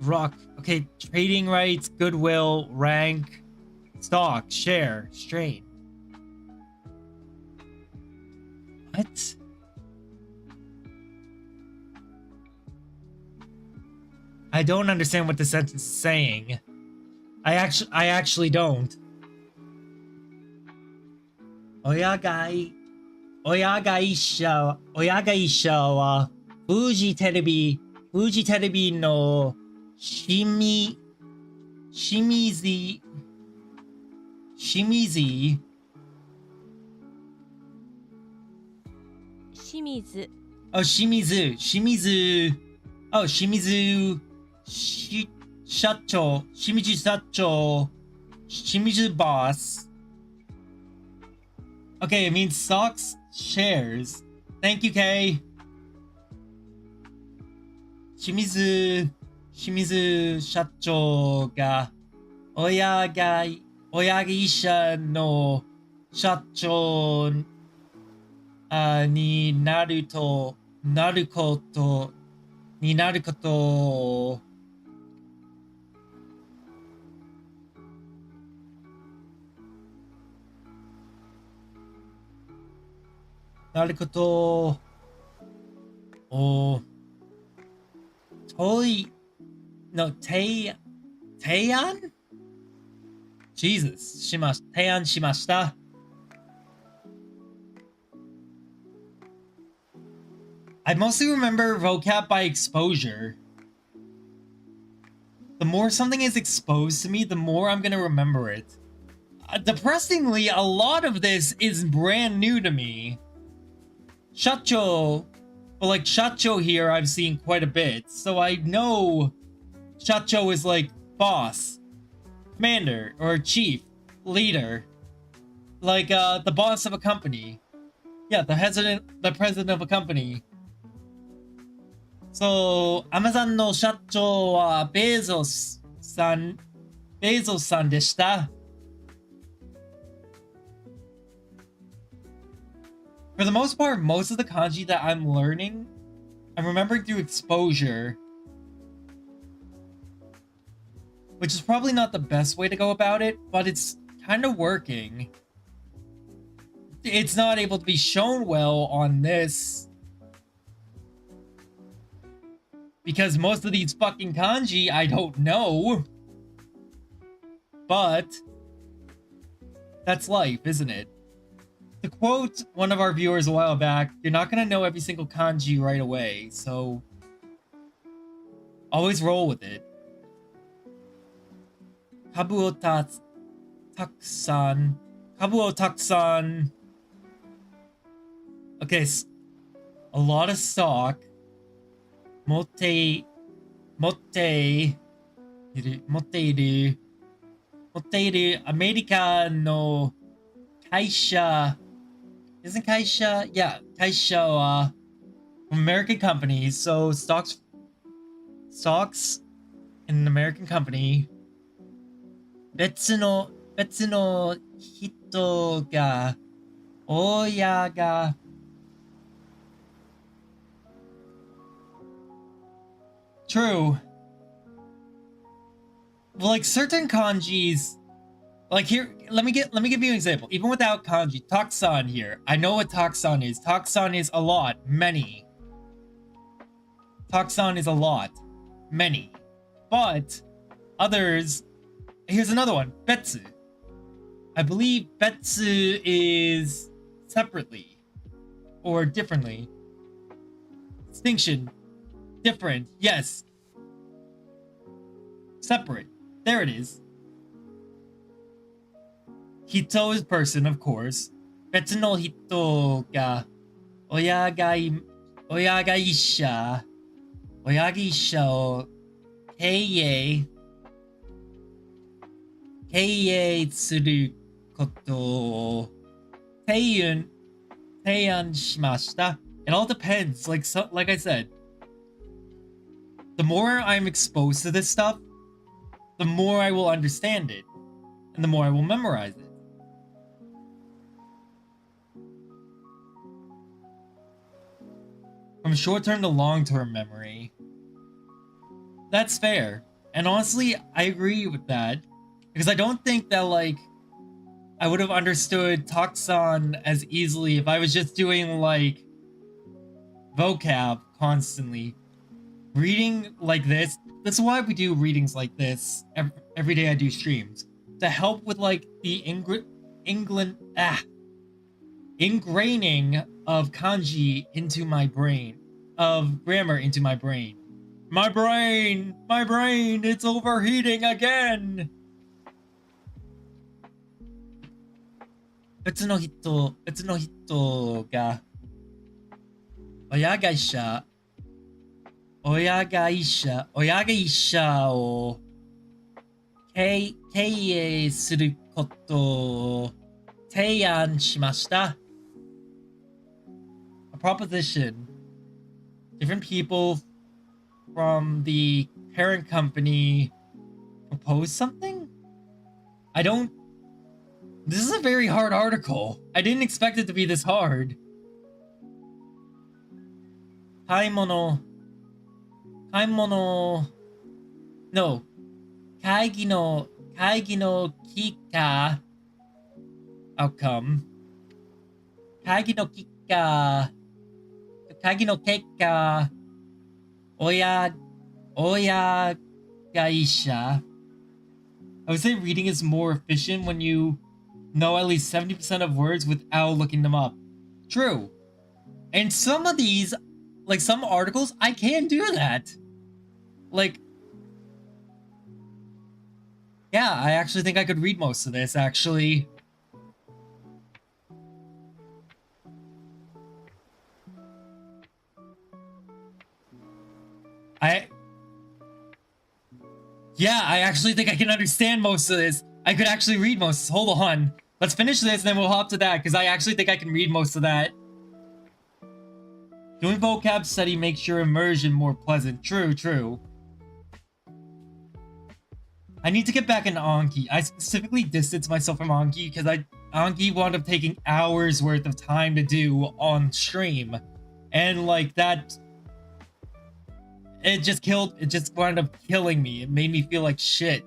Rock. Okay, trading rights, goodwill, rank, stock, share, strain. What? I don't understand what the sentence is saying. I actually don't. Oyaga isha wa Fuji Terebi no shimizi Shimizu. Oh, Shimizu Shacho, Shimizu boss. Okay, it means stocks, shares. Thank you, Kay. Shimizu Shacho ga Oyagi Isha no Shacho ni naru koto. Narukoto o Teian? Jesus, Teian shimashita. I mostly remember vocab by exposure. The more something is exposed to me, the more I'm gonna remember it. Depressingly, a lot of this is brand new to me. Shacho, but like Shacho here I've seen quite a bit, so I know Shacho is like boss, commander, or chief, leader. Like the boss of a company. Yeah, the president of a company. So, Amazon no Shacho wa Bezos-san deshita. For the most part, most of the kanji that I'm learning, I'm remembering through exposure. Which is probably not the best way to go about it, but it's kind of working. It's not able to be shown well on this. Because most of these fucking kanji I don't know. But that's life, isn't it? To quote one of our viewers a while back, you're not gonna know every single kanji right away, so always roll with it. Kabuo taksan. Okay, a lot of stock. Motteiru America no kaisha. Isn't kaisha? Yeah, kaisha wa American companies. So stocks in an American company. Betsu no hito ga oya ga True. Well, like certain kanjis, like here, let me give you an example. Even without kanji, taksan here. I know what taksan is. Taksan is a lot, many. Taksan is a lot, many. But others, here's another one, betsu. I believe betsu is separately or differently. Distinction, different, yes. Separate. There it is. Hito is person, of course. Betsu no hito ga oya ga isha o keiei suru koto o teian shimashita. It all depends. Like I said, the more I'm exposed to this stuff, the more I will understand it, and the more I will memorize it. From short-term to long-term memory. That's fair. And honestly, I agree with that. Because I don't think that, like, I would have understood Taksan as easily if I was just doing, like, vocab constantly. Reading like this, that's why we do readings like this every day I do streams. To help with, like, the ingraining of kanji into my brain, of grammar into my brain. My brain, it's overheating again. Betsu no hito ga oya ga isha o keiei suru koto o teian shimashita. A proposition. Different people from the parent company propose something? This is a very hard article. I didn't expect it to be this hard. Kaimono. No. Kaigi no kika. Outcome. Kaigi no kekka. Oya ga isha. I would say reading is more efficient when you know at least 70% of words without looking them up. True. And some of these, like some articles, I can do that. Like, yeah, I actually think I could read most of this, actually. Yeah, I actually think I can understand most of this. I could actually read most. Hold on. Let's finish this and then we'll hop to that, because I actually think I can read most of that. Doing vocab study makes your immersion more pleasant. True. I need to get back into Anki. I specifically distanced myself from Anki because Anki wound up taking hours worth of time to do on stream. And like that, it just wound up killing me. It made me feel like shit.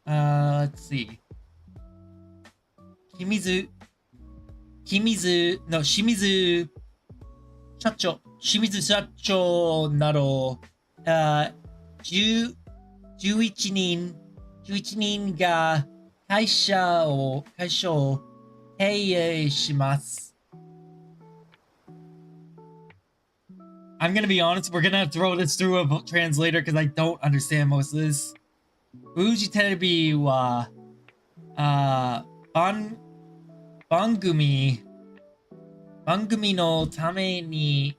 Let's see. Shimizu Shacho naro 11人が会社を経営します。I'm gonna be honest, we're gonna have to throw this through a translator because I don't understand most of this. Fuji Terebi wa 番組のために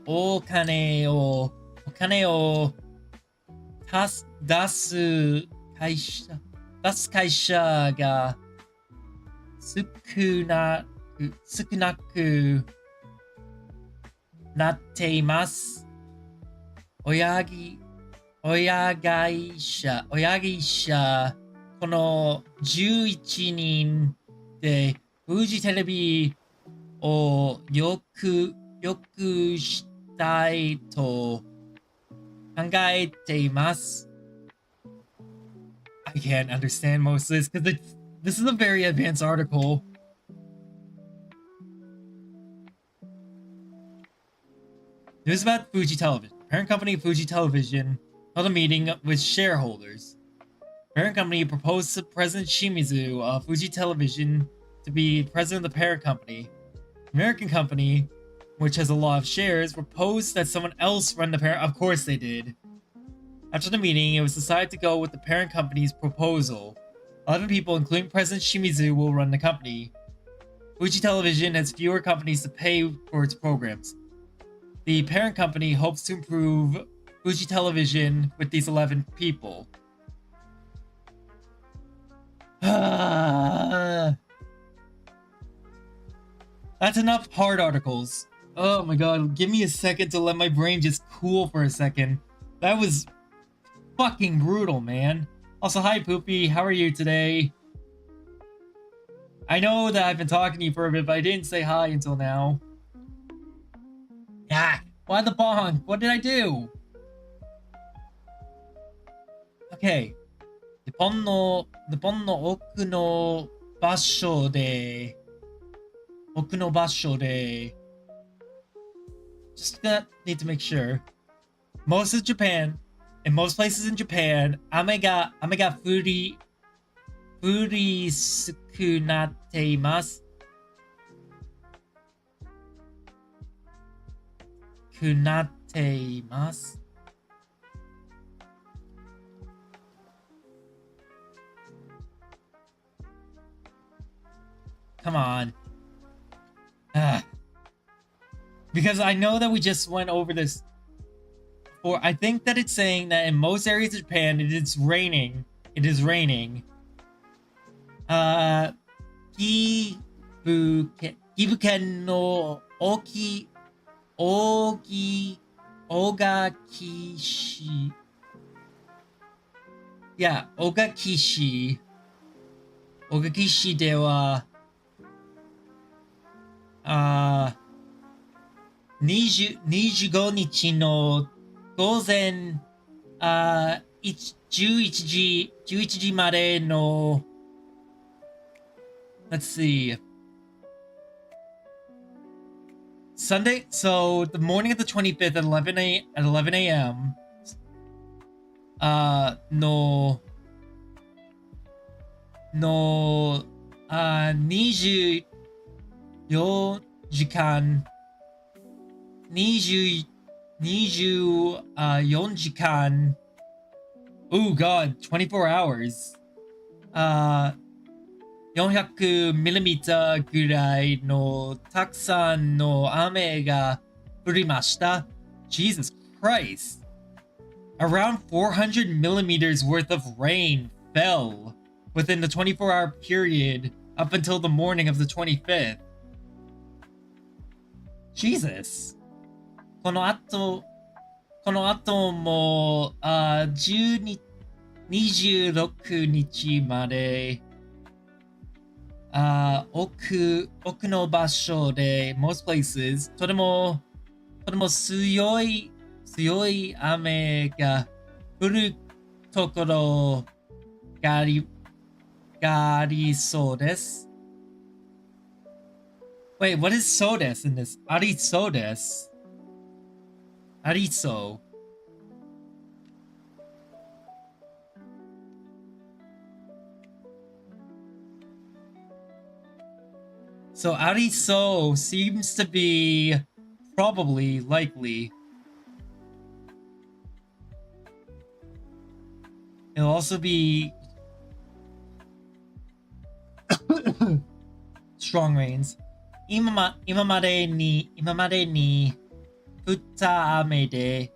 お金を出す会社が少なくなっています。親会社この11人でフジテレビをよくしたいと考えています。I can't understand most of this because this is a very advanced article. News about Fuji Television. Parent company Fuji Television held a meeting with shareholders. Parent company proposed to President Shimizu of Fuji Television to be president of the parent company. American company, which has a lot of shares, proposed that someone else run the parent. Of course they did. After the meeting, it was decided to go with the parent company's proposal. 11 people, including President Shimizu, will run the company. Fuji Television has fewer companies to pay for its programs. The parent company hopes to improve Fuji Television with these 11 people. That's enough hard articles. Oh my god, give me a second to let my brain just cool for a second. That was fucking brutal, man. Also, hi Poopy, how are you today? I know that I've been talking to you for a bit, but I didn't say hi until now. Yeah, why the bong? What did I do? Okay. 日本の奥の場所で just gonna need to make sure. Most of Japan, in most places in Japan, 雨が降り少なっています。くなっています。Come on. Because I know that we just went over this before. I think that it's saying that in most areas of Japan it is raining. It is raining. 岐阜県の大垣市。いや、大垣市では、25日の午前11時までの Let's see. Sunday, so the morning of the 25th at 11 a.m. の24時間Oh god, 24 hours. 400mm ぐらいのたくさんの雨が降りました。Jesus Christ. Around 400 millimeters worth of rain fell within the 24-hour period up until the morning of the 25th. Jesus. この後も26日まで奥の場所で most places とても強い雨が降るところがありそうです。Wait, what is so des in this? ありそうです。ありそう。So ariso seems to be probably likely. It'll also be strong rains. 今までに降った雨で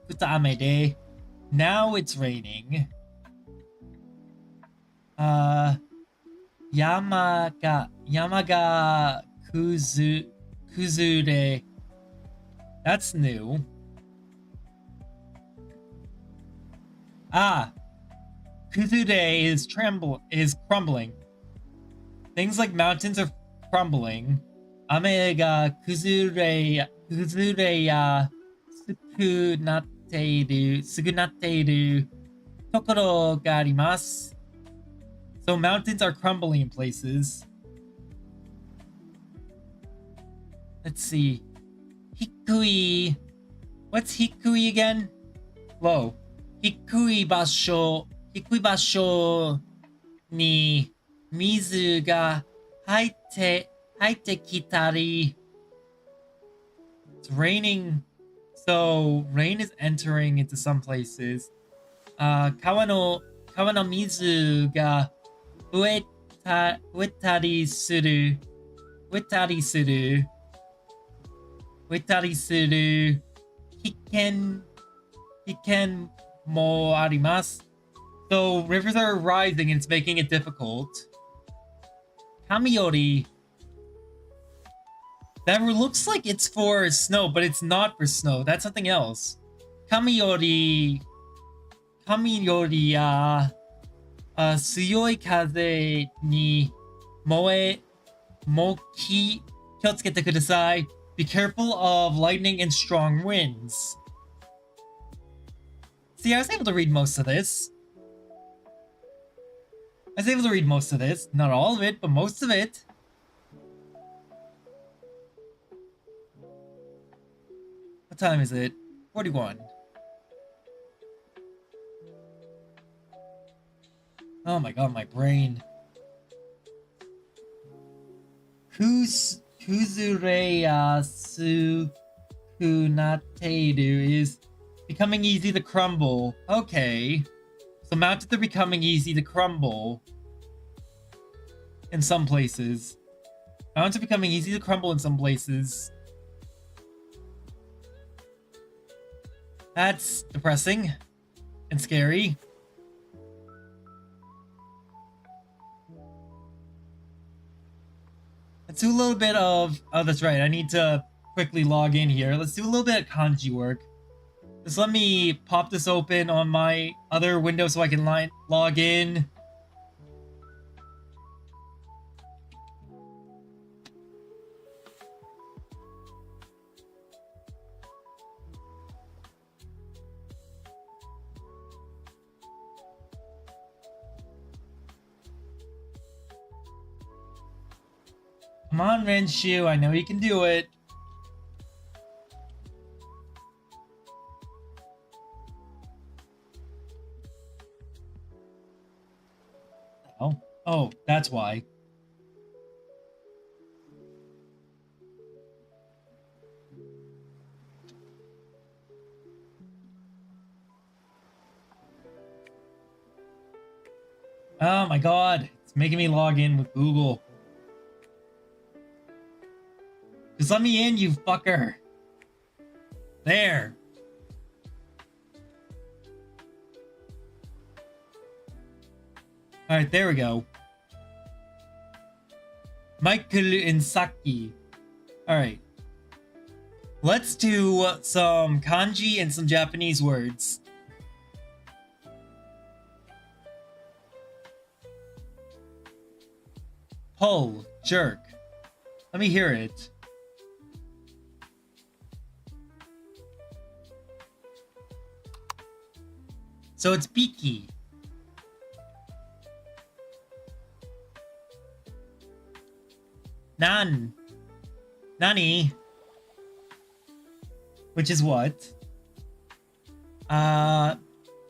now it's raining. 山が崩れ That's new. Kuzure is crumbling. Things like mountains are crumbling. 雨が崩れやすくなっているところがあります。So mountains are crumbling in places. Let's see. Hikui. What's hikui again? Low. Hikui basho ni mizu ga haite kitari. It's raining. So rain is entering into some places. Kawa no mizu ga uetari suru. Hiken mo arimasu. So rivers are rising and it's making it difficult. Kamiyori. That looks like it's for snow, but it's not for snow. That's something else. Kamiyori 強い風に気をつけてください. Be careful of lightning and strong winds. See, I was able to read most of this. Not all of it, but most of it. What time is it? 41. Oh my god, my brain. Kuzureya sukunateiru is becoming easy to crumble. Okay. So mountains are becoming easy to crumble. In some places. Mountains are becoming easy to crumble in some places. That's depressing. And scary. Let's do a little bit of... Oh, that's right. I need to quickly log in here. Let's do a little bit of kanji work. Just let me pop this open on my other window so I can log in. Come on, Renshu. I know you can do it. Oh, that's why. Oh my god. It's making me log in with Google. Just let me in, you fucker. There. Alright, there we go. Michael Insaki. Alright. Let's do some kanji and some Japanese words. Pull, jerk. Let me hear it. So it's Piki. Nani. Which is what?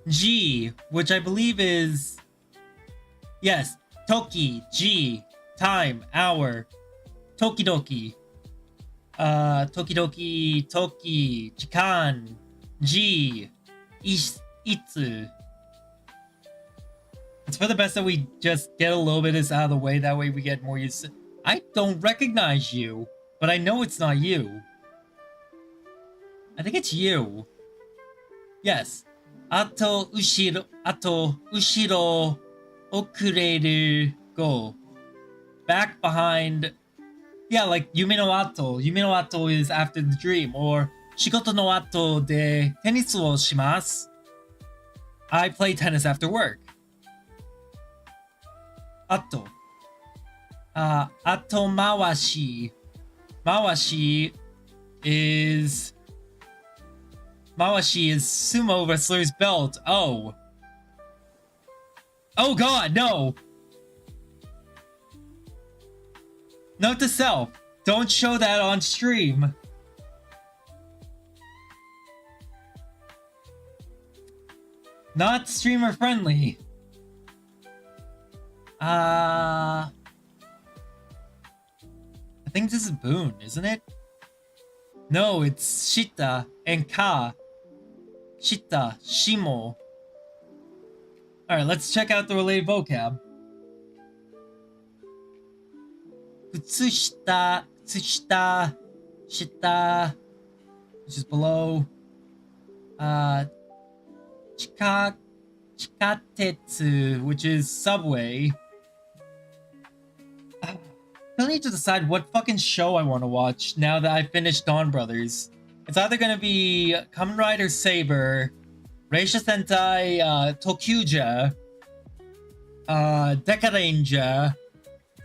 G, which I believe is... Yes, Toki, G, time, hour. Tokidoki. Tokidoki, Toki, Jikan, G, Itsu. It's for the best that we just get a little bit of this out of the way. That way we get more used to... I don't recognize you, but I know it's not you. I think it's you. Yes. Ato, ushiro, okureru, go. Back, behind. Yeah, like Yume no Ato. Yume no Ato is after the dream. Or Shigoto no Ato de tenisu wo shimasu. I play tennis after work. Ato. Atomawashi. Mawashi is sumo wrestler's belt. Oh. Oh god, no. Note to self, don't show that on stream. Not streamer friendly. I think this is Boon, isn't it? No, it's Shita and Ka. Shita, Shimo. Alright, let's check out the related vocab. Kutsushita, Kutsushita, Shita, which is below. Chikatetsu, which is subway. I still need to decide what fucking show I want to watch now that I finished Dawn Brothers. It's either gonna be Kamen Rider Saber, Reisha Sentai Tokyuja,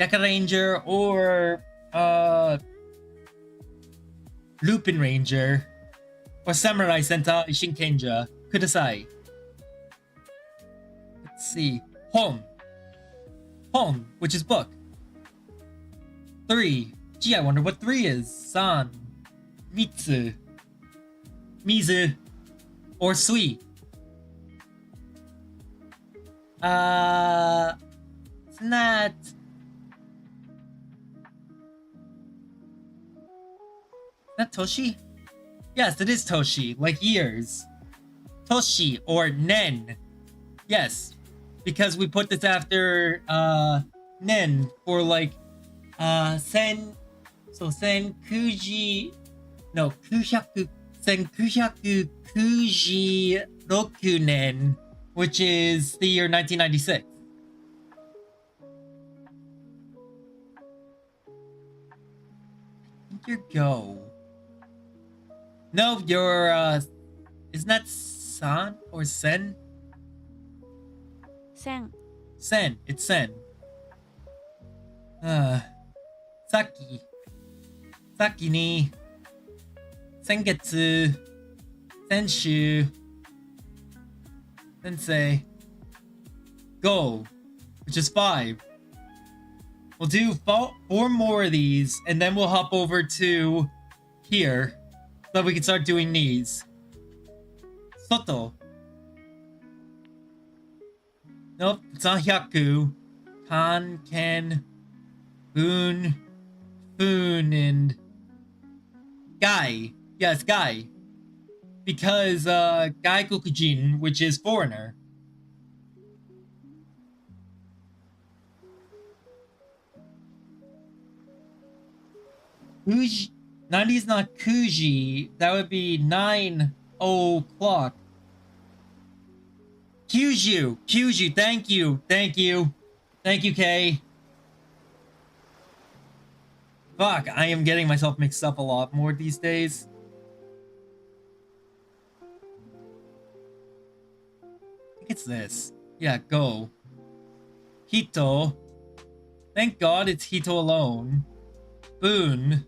Dekaranger, or Lupin Ranger, or Samurai Sentai Shinkenja. Kudasai. Let's see. Hon, which is book. 3. Gee, I wonder what 3 is. San, Mitsu, Mizu, or Sui. It's not. Is that Toshi? Yes, it is Toshi, like years. Toshi or Nen. Yes, because we put this after Nen for like sen kuji no kushaku kuji rokunen, which is the year 1996. I think you're Go. No, you're isn't that San or Sen? Sen. Sen, it's Sen. Saki ni Sengetsu Senshu Sensei Go, which is 5. We'll do 4 more of these and then we'll hop over to here so that we can start doing these. Soto. Nope, it's not Hyaku. Kan, Ken, Boon, Foon, and Guy. Yes, Guy. Because Guy Kokujin, which is foreigner. Kuji. 90 is not Kuji. That would be 9 o'clock. Kyushu, thank you, Kay. Fuck, I am getting myself mixed up a lot more these days. I think it's this. Yeah, Go. Hito. Thank God it's Hito alone. Boon.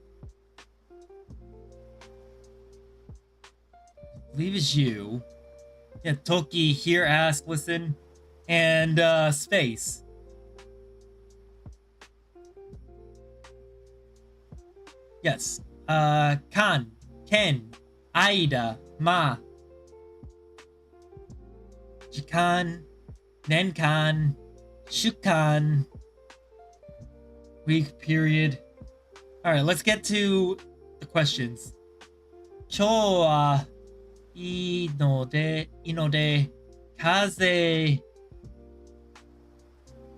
I believe it's you. Yeah, Toki, hear, ask, listen, and space. Yes. Kan, Ken, Aida, Ma, Jikan, Nenkan, Shukan, week period. Alright, let's get to the questions. Cho inode, kaze.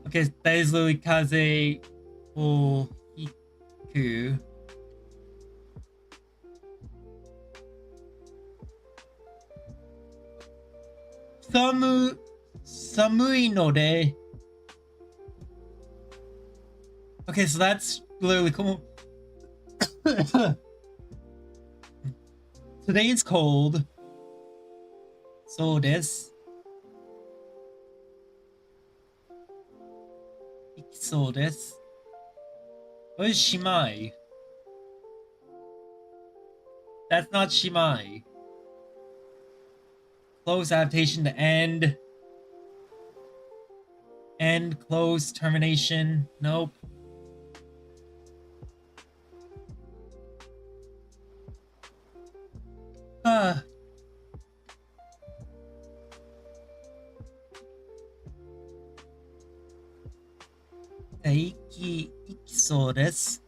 Okay, that is literally kaze o hiku. Samui node. Okay, so that's literally cool. Today it's cold. So this. So this. What is Shimai? That's not Shimai. Close adaptation to end. End, close, termination. Nope. Ah. Taiki ikiso desu.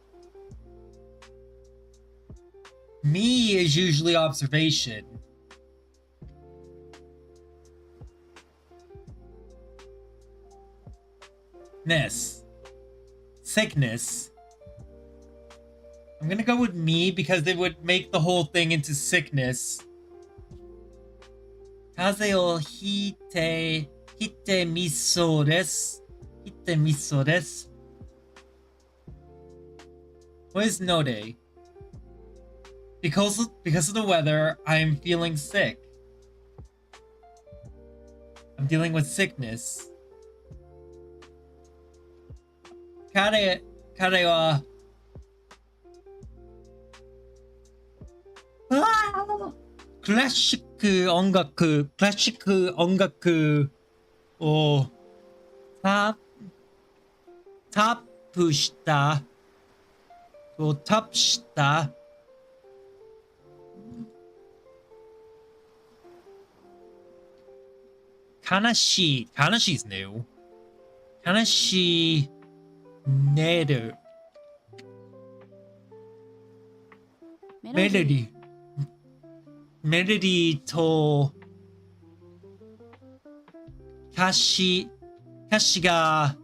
Me is usually observation. Sickness. I'm gonna go with me because they would make the whole thing into sickness. Kaze o hite miso desu. Hite miso desu. What is node? Because of the weather, I'm feeling sick. I'm dealing with sickness. Kare waクラシック音楽をタップした悲しい is new. 悲しい寝るメロディと歌詞が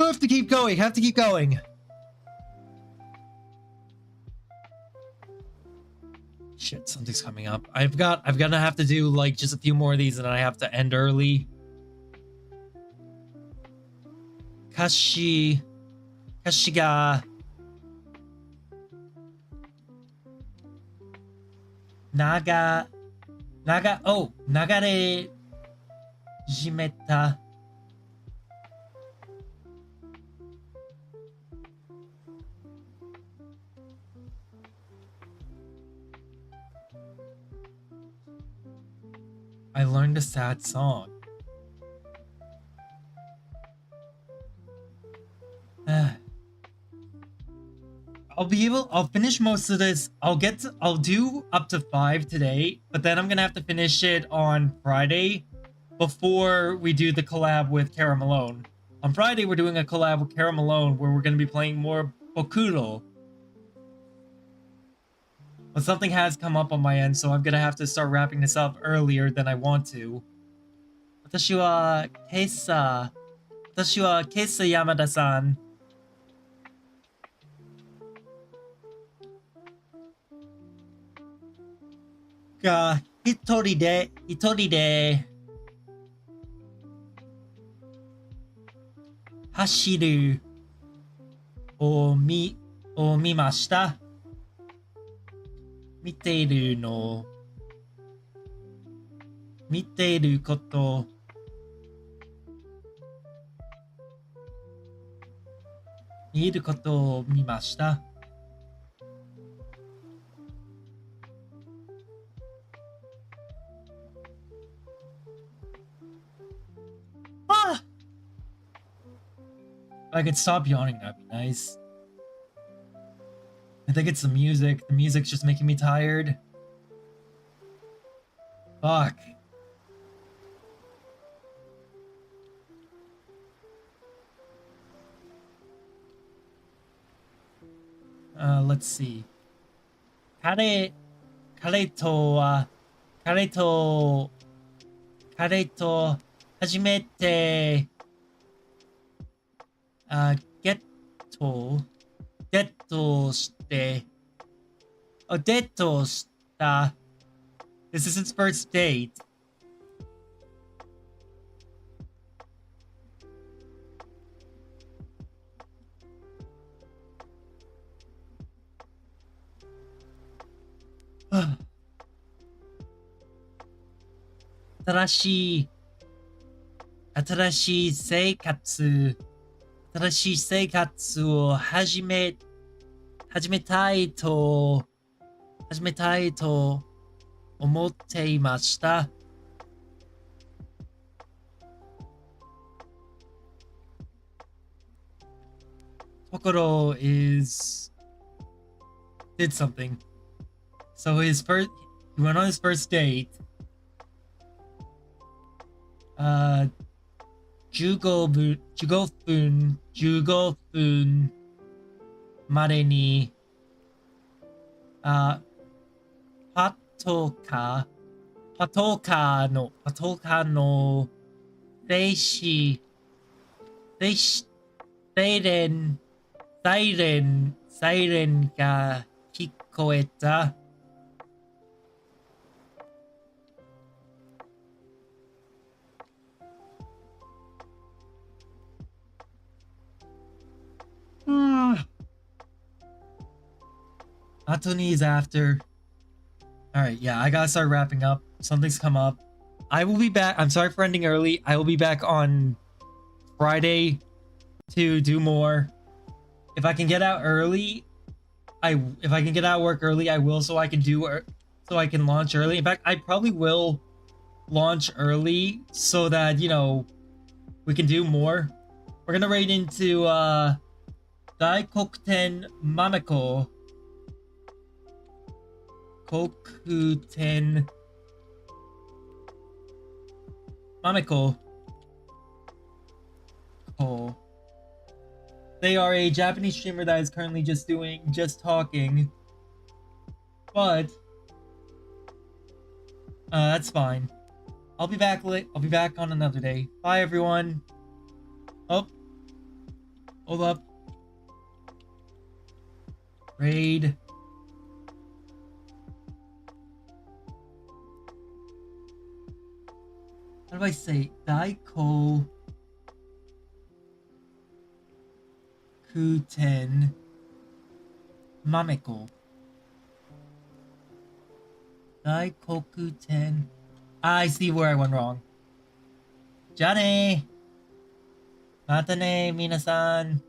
have to keep going. Shit, something's coming up. I'm gonna have to do like just a few more of these and I have to end early. 歌詞が流れ始めたI learned a sad song. I'll finish most of this. I'll do up to 5 today, but then I'm gonna have to finish it on Friday before we do the collab with Cara Malone. On Friday, we're doing a collab with Cara Malone where we're gonna be playing more Bokuro. But something has come up on my end, so I'm gonna have to start wrapping this up earlier than I want to. 私は今朝山田さんが一人で走るを見ました。見てること見ることを見ました。If I could stop yawning, that'd be nice. I think it's the music. The music's just making me tired. Fuck. Let's see. 彼と初めてゲットしてデートした This is his first date. 新しい生活を始めたいと思っていました。Tokoro did something. So he went on his first date. 15分までに、パトカーのサイレンが聞こえた。Antony's after. Alright, yeah, I gotta start wrapping up. Something's come up. I will be back. I'm sorry for ending early. I will be back on Friday to do more. If I can get out early, if I can get out of work early, I will, so I can launch early. In fact, I probably will launch early so that, you know, we can do more. We're gonna raid into Daikokuten Mameko. Kokuten Mameko. Oh. They are a Japanese streamer that is currently just talking. But that's fine. I'll be back on another day. Bye everyone. Oh. Hold up. Raid. How do I say? Daiko Kuten Mameko. Daikokuten. I see where I went wrong. Johnny! Mata ne, minasan.